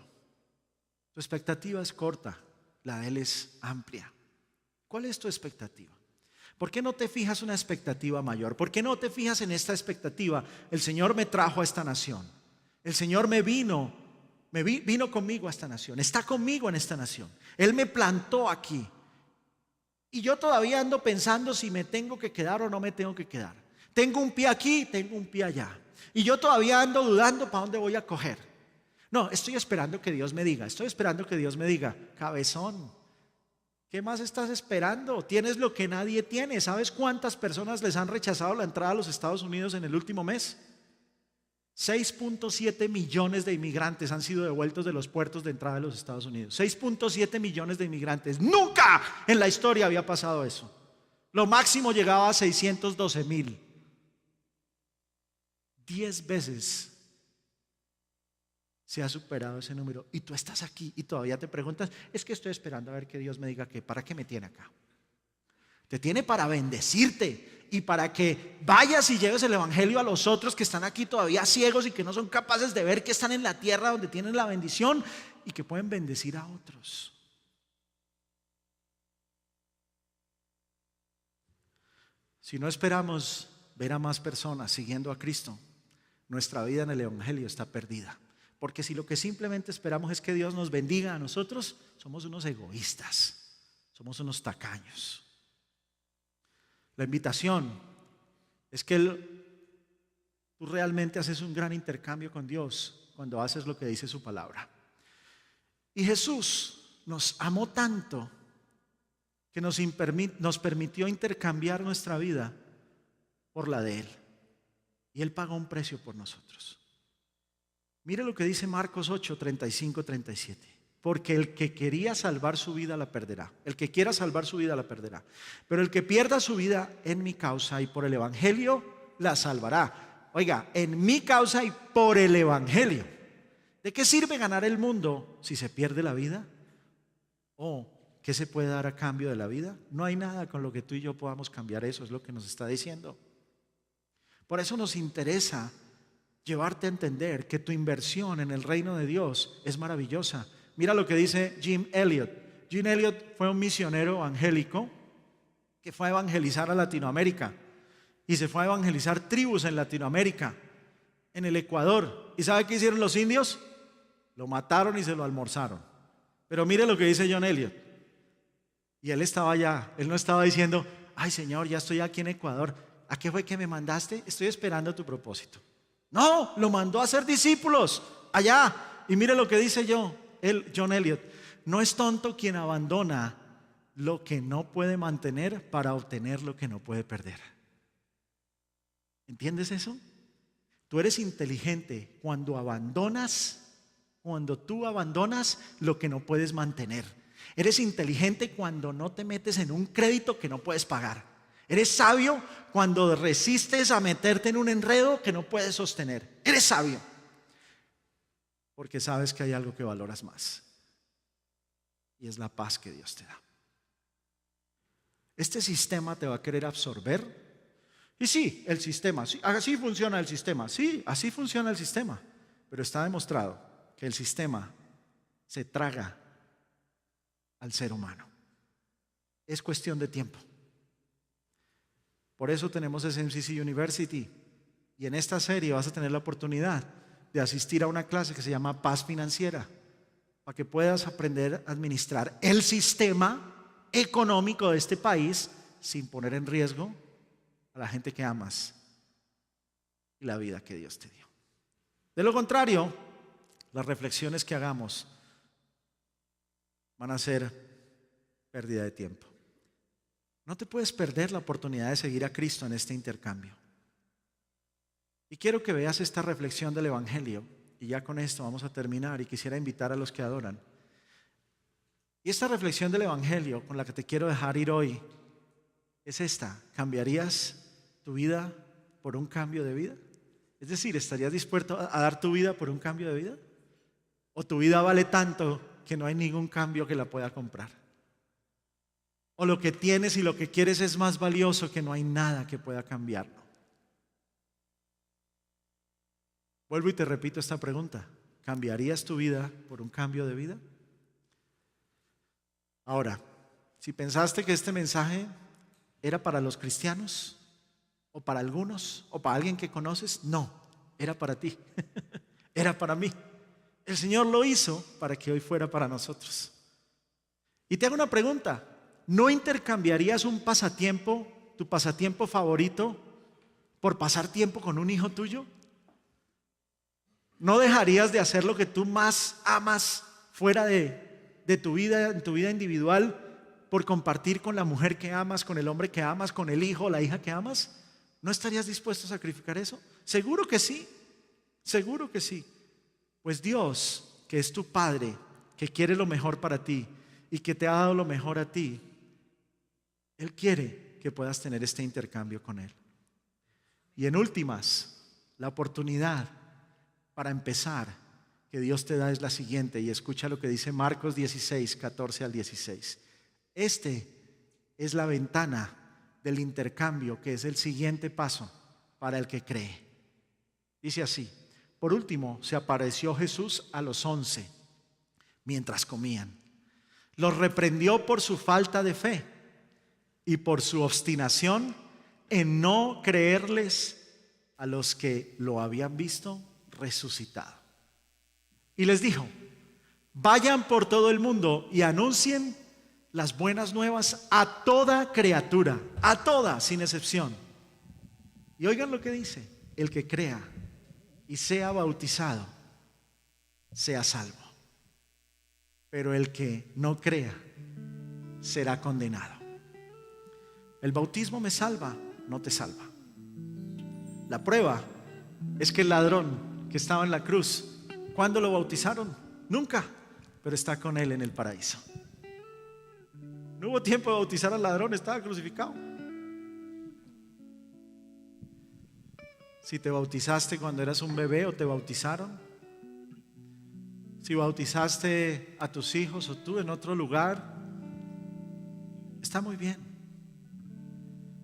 Tu expectativa es corta, la de Él es amplia. ¿Cuál es tu expectativa? ¿Por qué no te fijas una expectativa mayor? ¿Por qué no te fijas en esta expectativa? El Señor me trajo a esta nación. El Señor vino conmigo a esta nación. Está conmigo en esta nación. Él me plantó aquí. Y yo todavía ando pensando si me tengo que quedar o no me tengo que quedar. Tengo un pie aquí, tengo un pie allá. Y yo todavía ando dudando para dónde voy a coger. No, estoy esperando que Dios me diga. Cabezón, ¿Qué más estás esperando? Tienes lo que nadie tiene. ¿Sabes cuántas personas les han rechazado la entrada a los Estados Unidos en el último mes? 6.7 millones de inmigrantes han sido devueltos de los puertos de entrada de los Estados Unidos. 6.7 millones de inmigrantes. Nunca en la historia había pasado eso. Lo máximo llegaba a 612,000. 10 veces se ha superado ese número. Y tú estás aquí y todavía te preguntas, es que estoy esperando a ver que Dios me diga que ¿para qué me tiene acá? Te tiene para bendecirte y para que vayas y lleves el evangelio a los otros que están aquí todavía ciegos y que no son capaces de ver que están en la tierra donde tienen la bendición y que pueden bendecir a otros. Si no esperamos ver a más personas siguiendo a Cristo, nuestra vida en el evangelio está perdida. Porque si lo que simplemente esperamos es que Dios nos bendiga a nosotros, somos unos egoístas, somos unos tacaños. La invitación es que tú realmente haces un gran intercambio con Dios cuando haces lo que dice su palabra. Y Jesús nos amó tanto que nos permitió intercambiar nuestra vida por la de Él. Y Él pagó un precio por nosotros. Mire lo que dice Marcos 8, 35, 37. Porque el que quería salvar su vida la perderá. El que quiera salvar su vida la perderá. Pero el que pierda su vida en mi causa y por el evangelio la salvará. Oiga, en mi causa y por el evangelio. ¿De qué sirve ganar el mundo si se pierde la vida? ¿O qué se puede dar a cambio de la vida? No hay nada con lo que tú y yo podamos cambiar eso, es lo que nos está diciendo. Por eso nos interesa llevarte a entender que tu inversión en el reino de Dios es maravillosa. Mira lo que dice Jim Elliot. Jim Elliot fue un misionero evangélico que fue a evangelizar a Latinoamérica y se fue a evangelizar tribus en Latinoamérica, en el Ecuador. ¿Y sabe qué hicieron los indios? Lo mataron y se lo almorzaron. Pero mire lo que dice John Elliot. Y él estaba allá, él no estaba diciendo, ay Señor, ya estoy aquí en Ecuador, ¿a qué fue que me mandaste? Estoy esperando tu propósito. No, lo mandó a hacer discípulos allá. Y mire lo que dice John Elliot, no es tonto quien abandona lo que no puede mantener para obtener lo que no puede perder. ¿Entiendes eso? Tú eres inteligente cuando tú abandonas lo que no puedes mantener. Eres inteligente cuando no te metes en un crédito que no puedes pagar. Eres sabio cuando resistes a meterte en un enredo que no puedes sostener. Eres sabio porque sabes que hay algo que valoras más y es la paz que Dios te da. Este sistema te va a querer absorber. Y sí, el sistema, sí, así funciona el sistema. Sí, así funciona el sistema. Pero está demostrado que el sistema se traga al ser humano. Es cuestión de tiempo. Por eso tenemos SMCC University. Y en esta serie vas a tener la oportunidad de asistir a una clase que se llama Paz Financiera, para que puedas aprender a administrar el sistema económico de este país sin poner en riesgo a la gente que amas y la vida que Dios te dio. De lo contrario, las reflexiones que hagamos van a ser pérdida de tiempo. No te puedes perder la oportunidad de seguir a Cristo en este intercambio. Y quiero que veas esta reflexión del Evangelio, y ya con esto vamos a terminar, y quisiera invitar a los que adoran. Y esta reflexión del Evangelio con la que te quiero dejar ir hoy es esta: ¿cambiarías tu vida por un cambio de vida? Es decir, ¿estarías dispuesto a dar tu vida por un cambio de vida? ¿O tu vida vale tanto que no hay ningún cambio que la pueda comprar? ¿O lo que tienes y lo que quieres es más valioso que no hay nada que pueda cambiarlo? Vuelvo y te repito esta pregunta: ¿cambiarías tu vida por un cambio de vida? Ahora, si pensaste que este mensaje era para los cristianos, o para algunos, o para alguien que conoces, no, era para ti, era para mí. El Señor lo hizo para que hoy fuera para nosotros. Y te hago una pregunta: ¿no intercambiarías un pasatiempo, tu pasatiempo favorito, por pasar tiempo con un hijo tuyo? ¿No dejarías de hacer lo que tú más amas fuera de tu vida, en tu vida individual, por compartir con la mujer que amas, con el hombre que amas, con el hijo o la hija que amas? ¿No estarías dispuesto a sacrificar eso? Seguro que sí, seguro que sí. Pues Dios, que es tu Padre, que quiere lo mejor para ti y que te ha dado lo mejor a ti, Él quiere que puedas tener este intercambio con Él. Y en últimas, la oportunidad para empezar que Dios te da es la siguiente, y escucha lo que dice Marcos 16, 14 al 16. Este es la ventana del intercambio, que es el siguiente paso para el que cree. Dice así: por último, se apareció Jesús a los 11 mientras comían. Los reprendió por su falta de fe y por su obstinación en no creerles a los que lo habían visto resucitado. Y les dijo: vayan por todo el mundo y anuncien las buenas nuevas a toda criatura, a toda, sin excepción. Y oigan lo que dice: el que crea y sea bautizado sea salvo, pero el que no crea será condenado. El bautismo me salva, no te salva. La prueba es que el ladrón que estaba en la cruz, ¿cuándo lo bautizaron? Nunca, pero está con Él en el paraíso. No hubo tiempo de bautizar al ladrón, estaba crucificado. Si te bautizaste cuando eras un bebé o te bautizaron, si bautizaste a tus hijos o tú en otro lugar, está muy bien.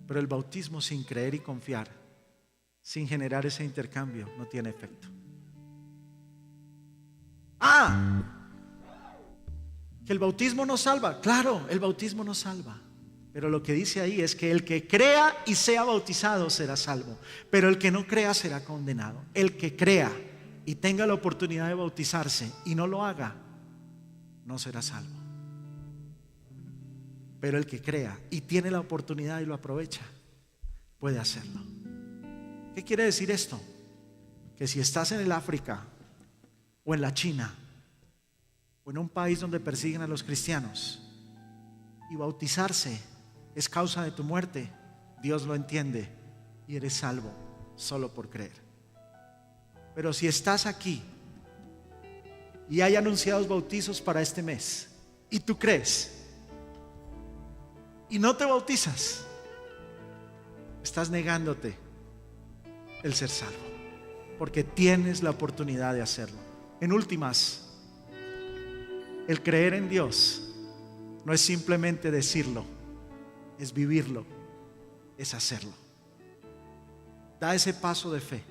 Pero el bautismo sin creer y confiar, sin generar ese intercambio, no tiene efecto. Que el bautismo no salva. Claro, el bautismo no salva. Pero lo que dice ahí es que el que crea y sea bautizado será salvo, pero el que no crea será condenado. El que crea y tenga la oportunidad de bautizarse y no lo haga, no será salvo. Pero el que crea y tiene la oportunidad y lo aprovecha, puede hacerlo. ¿Qué quiere decir esto? Que si estás en el África o en la China o en un país donde persiguen a los cristianos y bautizarse es causa de tu muerte, Dios lo entiende y eres salvo solo por creer. Pero si estás aquí y hay anunciados bautizos para este mes y tú crees y no te bautizas, estás negándote el ser salvo, porque tienes la oportunidad de hacerlo. En últimas, el creer en Dios no es simplemente decirlo, es vivirlo, es hacerlo. Da ese paso de fe.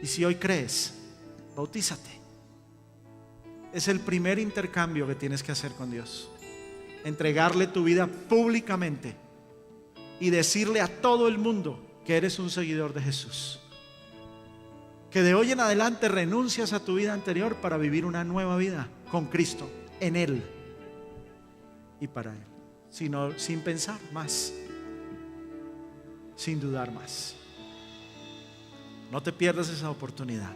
Y si hoy crees, bautízate. Es el primer intercambio que tienes que hacer con Dios. Entregarle tu vida públicamente y decirle a todo el mundo que eres un seguidor de Jesús. Que de hoy en adelante renuncias a tu vida anterior para vivir una nueva vida con Cristo, en Él y para Él. Sin pensar más, sin dudar más. No te pierdas esa oportunidad.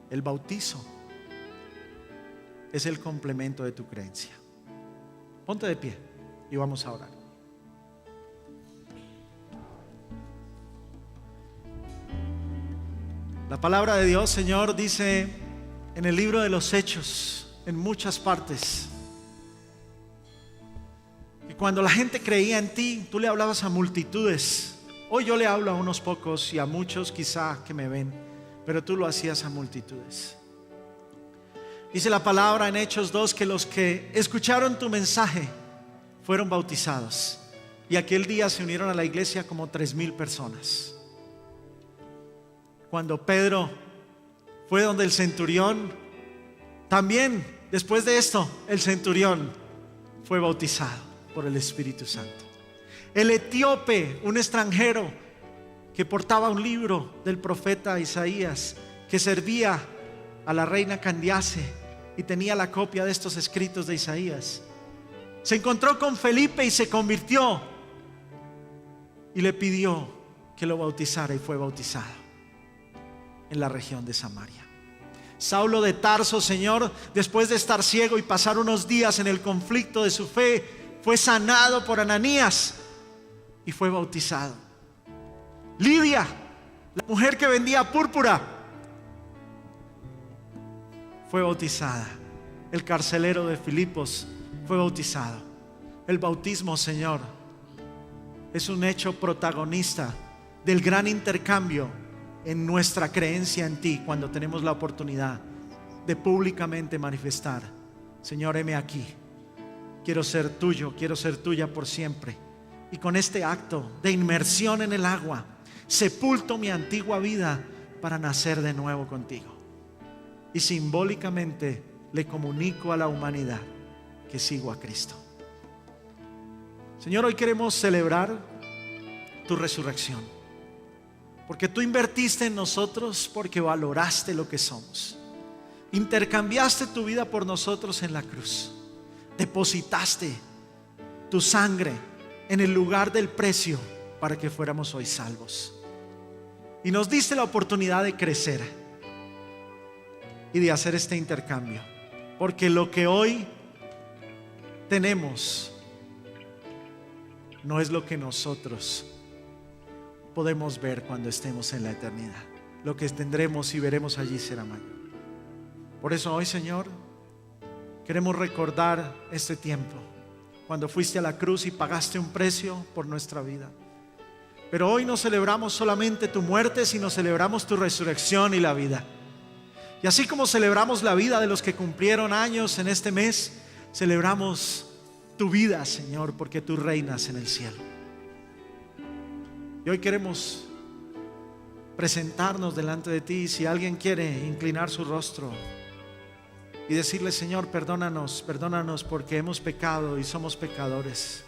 El bautizo es el complemento de tu creencia. Ponte de pie y vamos a orar. La palabra de Dios, Señor, dice en el libro de los Hechos, en muchas partes, que cuando la gente creía en ti, tú le hablabas a multitudes. Hoy yo le hablo a unos pocos y a muchos quizá que me ven, pero tú lo hacías a multitudes. Dice la palabra en Hechos 2 que los que escucharon tu mensaje fueron bautizados, y aquel día se unieron a la iglesia como 3,000 personas. Cuando Pedro fue donde el centurión, también después de esto el centurión fue bautizado por el Espíritu Santo. El etíope, un extranjero que portaba un libro del profeta Isaías, que servía a la reina Candiace y tenía la copia de estos escritos de Isaías, se encontró con Felipe y se convirtió y le pidió que lo bautizara, y fue bautizado en la región de Samaria. Saulo de Tarso, Señor, después de estar ciego y pasar unos días en el conflicto de su fe, fue sanado por Ananías y fue bautizado. Lidia, la mujer que vendía púrpura, fue bautizada. El carcelero de Filipos fue bautizado. El bautismo, Señor, es un hecho protagonista del gran intercambio en nuestra creencia en ti, cuando tenemos la oportunidad de públicamente manifestar: Señor, heme aquí, quiero ser tuyo, quiero ser tuya por siempre. Y con este acto de inmersión en el agua, sepulto mi antigua vida para nacer de nuevo contigo. Y simbólicamente le comunico a la humanidad que sigo a Cristo. Señor, hoy queremos celebrar tu resurrección, porque tú invertiste en nosotros, porque valoraste lo que somos. Intercambiaste tu vida por nosotros en la cruz. Depositaste tu sangre en el lugar del precio para que fuéramos hoy salvos. Y nos diste la oportunidad de crecer y de hacer este intercambio, porque lo que hoy tenemos no es lo que nosotros podemos ver cuando estemos en la eternidad. Lo que tendremos y veremos allí será mayor. Por eso hoy, Señor, queremos recordar este tiempo, cuando fuiste a la cruz y pagaste un precio por nuestra vida. Pero hoy no celebramos solamente tu muerte, sino celebramos tu resurrección y la vida. Y así como celebramos la vida de los que cumplieron años en este mes, celebramos tu vida, Señor, porque tú reinas en el cielo. Y hoy queremos presentarnos delante de ti. Si alguien quiere inclinar su rostro y decirle: Señor, perdónanos, perdónanos porque hemos pecado y somos pecadores.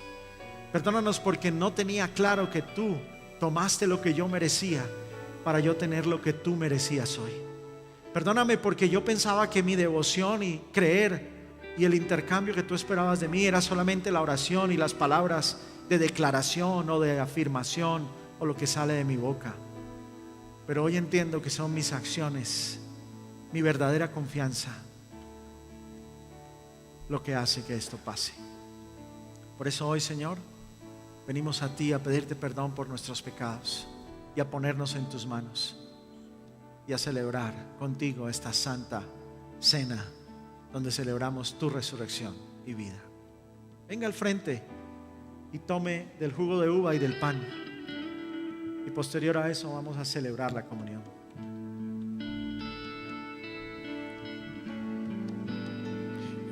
Perdónanos porque no tenía claro que tú tomaste lo que yo merecía para yo tener lo que tú merecías hoy. Perdóname porque yo pensaba que mi devoción y creer y el intercambio que tú esperabas de mí era solamente la oración y las palabras de declaración o de afirmación o lo que sale de mi boca. Pero hoy entiendo que son mis acciones, mi verdadera confianza, lo que hace que esto pase. Por eso hoy, Señor, venimos a ti a pedirte perdón por nuestros pecados y a ponernos en tus manos y a celebrar contigo esta santa cena donde celebramos tu resurrección y vida. Venga al frente y tome del jugo de uva y del pan, y posterior a eso vamos a celebrar la comunión.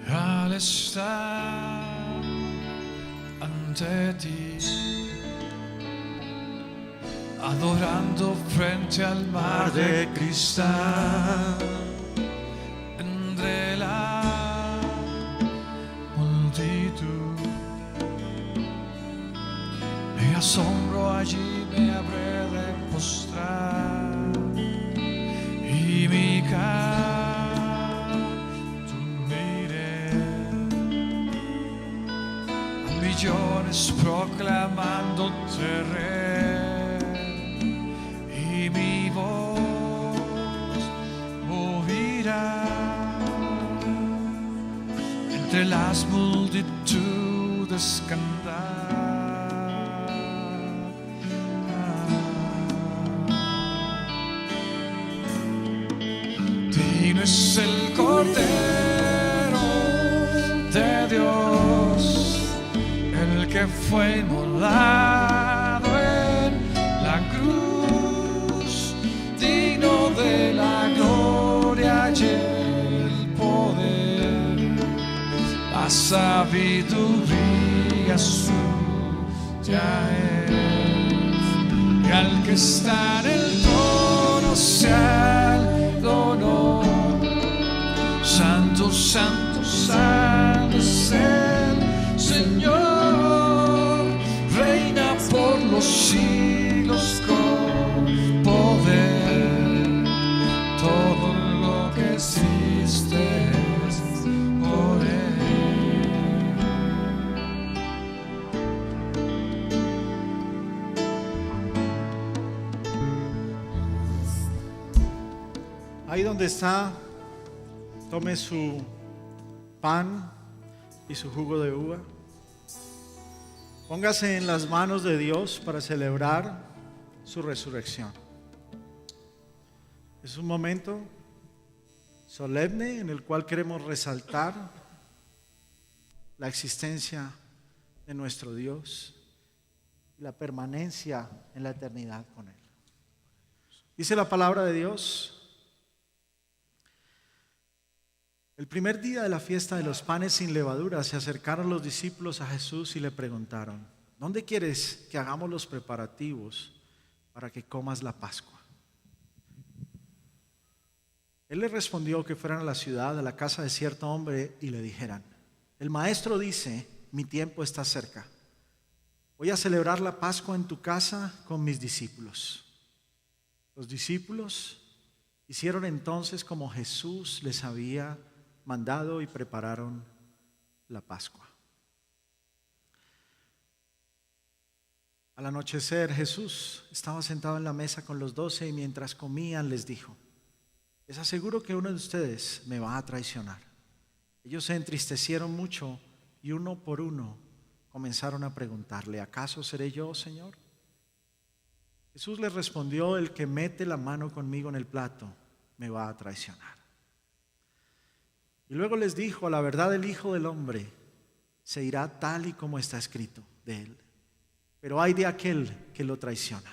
Al estar ante ti, adorando frente al mar de cristal, entre la multitud, me asombro, allí me habré de postrar y mi canto uniré a millones proclamándote rey, y mi voz oirá entre las multitudes cantar. Digno es el Cordero de Dios, el que fue inmolado en la cruz, digno de la gloria y el poder, la sabiduría suya es, y al que está en el trono sea el honor. Santo, santo, santo es el Señor, reina por los siglos con poder. Todo lo que existe es por Él. Ahí donde está, tome su pan y su jugo de uva. Póngase en las manos de Dios para celebrar su resurrección. Es un momento solemne en el cual queremos resaltar la existencia de nuestro Dios y la permanencia en la eternidad con Él. Dice la palabra de Dios: el primer día de la fiesta de los panes sin levadura se acercaron los discípulos a Jesús y le preguntaron: ¿dónde quieres que hagamos los preparativos para que comas la Pascua? Él les respondió que fueran a la ciudad, a la casa de cierto hombre, y le dijeran: el maestro dice, mi tiempo está cerca. Voy a celebrar la Pascua en tu casa con mis discípulos. Los discípulos hicieron entonces como Jesús les había mandado y prepararon la Pascua. Al anochecer, Jesús estaba sentado en la mesa con los 12 y mientras comían les dijo: les aseguro que uno de ustedes me va a traicionar. Ellos se entristecieron mucho y uno por uno comenzaron a preguntarle: ¿acaso seré yo, Señor? Jesús les respondió: el que mete la mano conmigo en el plato me va a traicionar. Y luego les dijo: a la verdad el Hijo del Hombre se irá tal y como está escrito de él, pero ay de aquel que lo traiciona.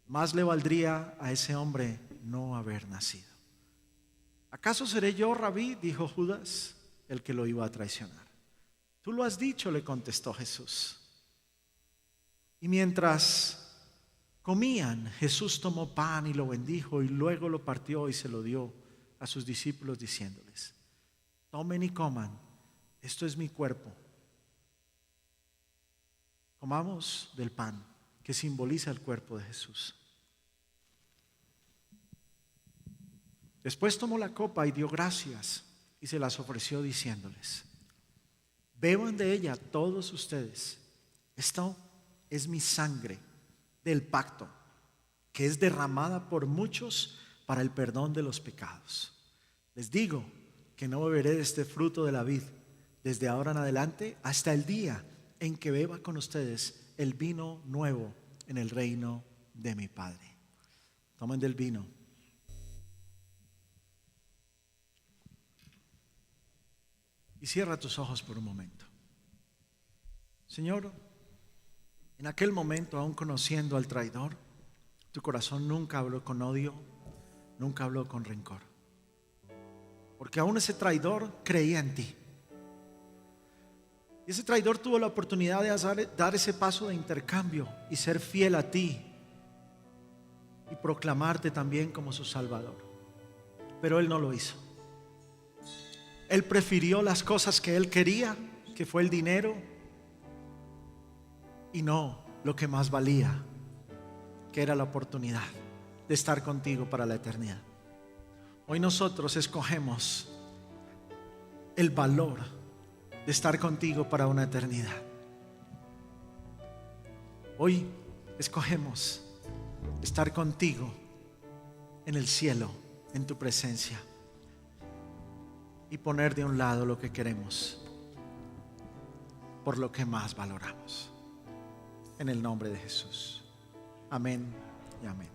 Más le valdría a ese hombre no haber nacido. ¿Acaso seré yo, Rabí?, dijo Judas, el que lo iba a traicionar. Tú lo has dicho, le contestó Jesús. Y mientras comían, Jesús tomó pan y lo bendijo y luego lo partió y se lo dio a sus discípulos diciéndoles: tomen y coman, esto es mi cuerpo. Comamos del pan que simboliza el cuerpo de Jesús. Después tomó la copa y dio gracias y se las ofreció diciéndoles: beban de ella todos ustedes. Esto es mi sangre del pacto, que es derramada por muchos para el perdón de los pecados. Les digo que no beberé de este fruto de la vid desde ahora en adelante hasta el día en que beba con ustedes el vino nuevo en el reino de mi Padre. Tomen del vino. Y cierra tus ojos por un momento. Señor, en aquel momento, aún conociendo al traidor, tu corazón nunca habló con odio, nunca habló con rencor. Porque aún ese traidor creía en ti. Y ese traidor tuvo la oportunidad de dar ese paso de intercambio y ser fiel a ti y proclamarte también como su Salvador. Pero él no lo hizo. Él prefirió las cosas que él quería, que fue el dinero, y no lo que más valía, que era la oportunidad de estar contigo para la eternidad. Hoy nosotros escogemos el valor de estar contigo para una eternidad. Hoy escogemos estar contigo en el cielo, en tu presencia, y poner de un lado lo que queremos por lo que más valoramos. En el nombre de Jesús. Amén y amén.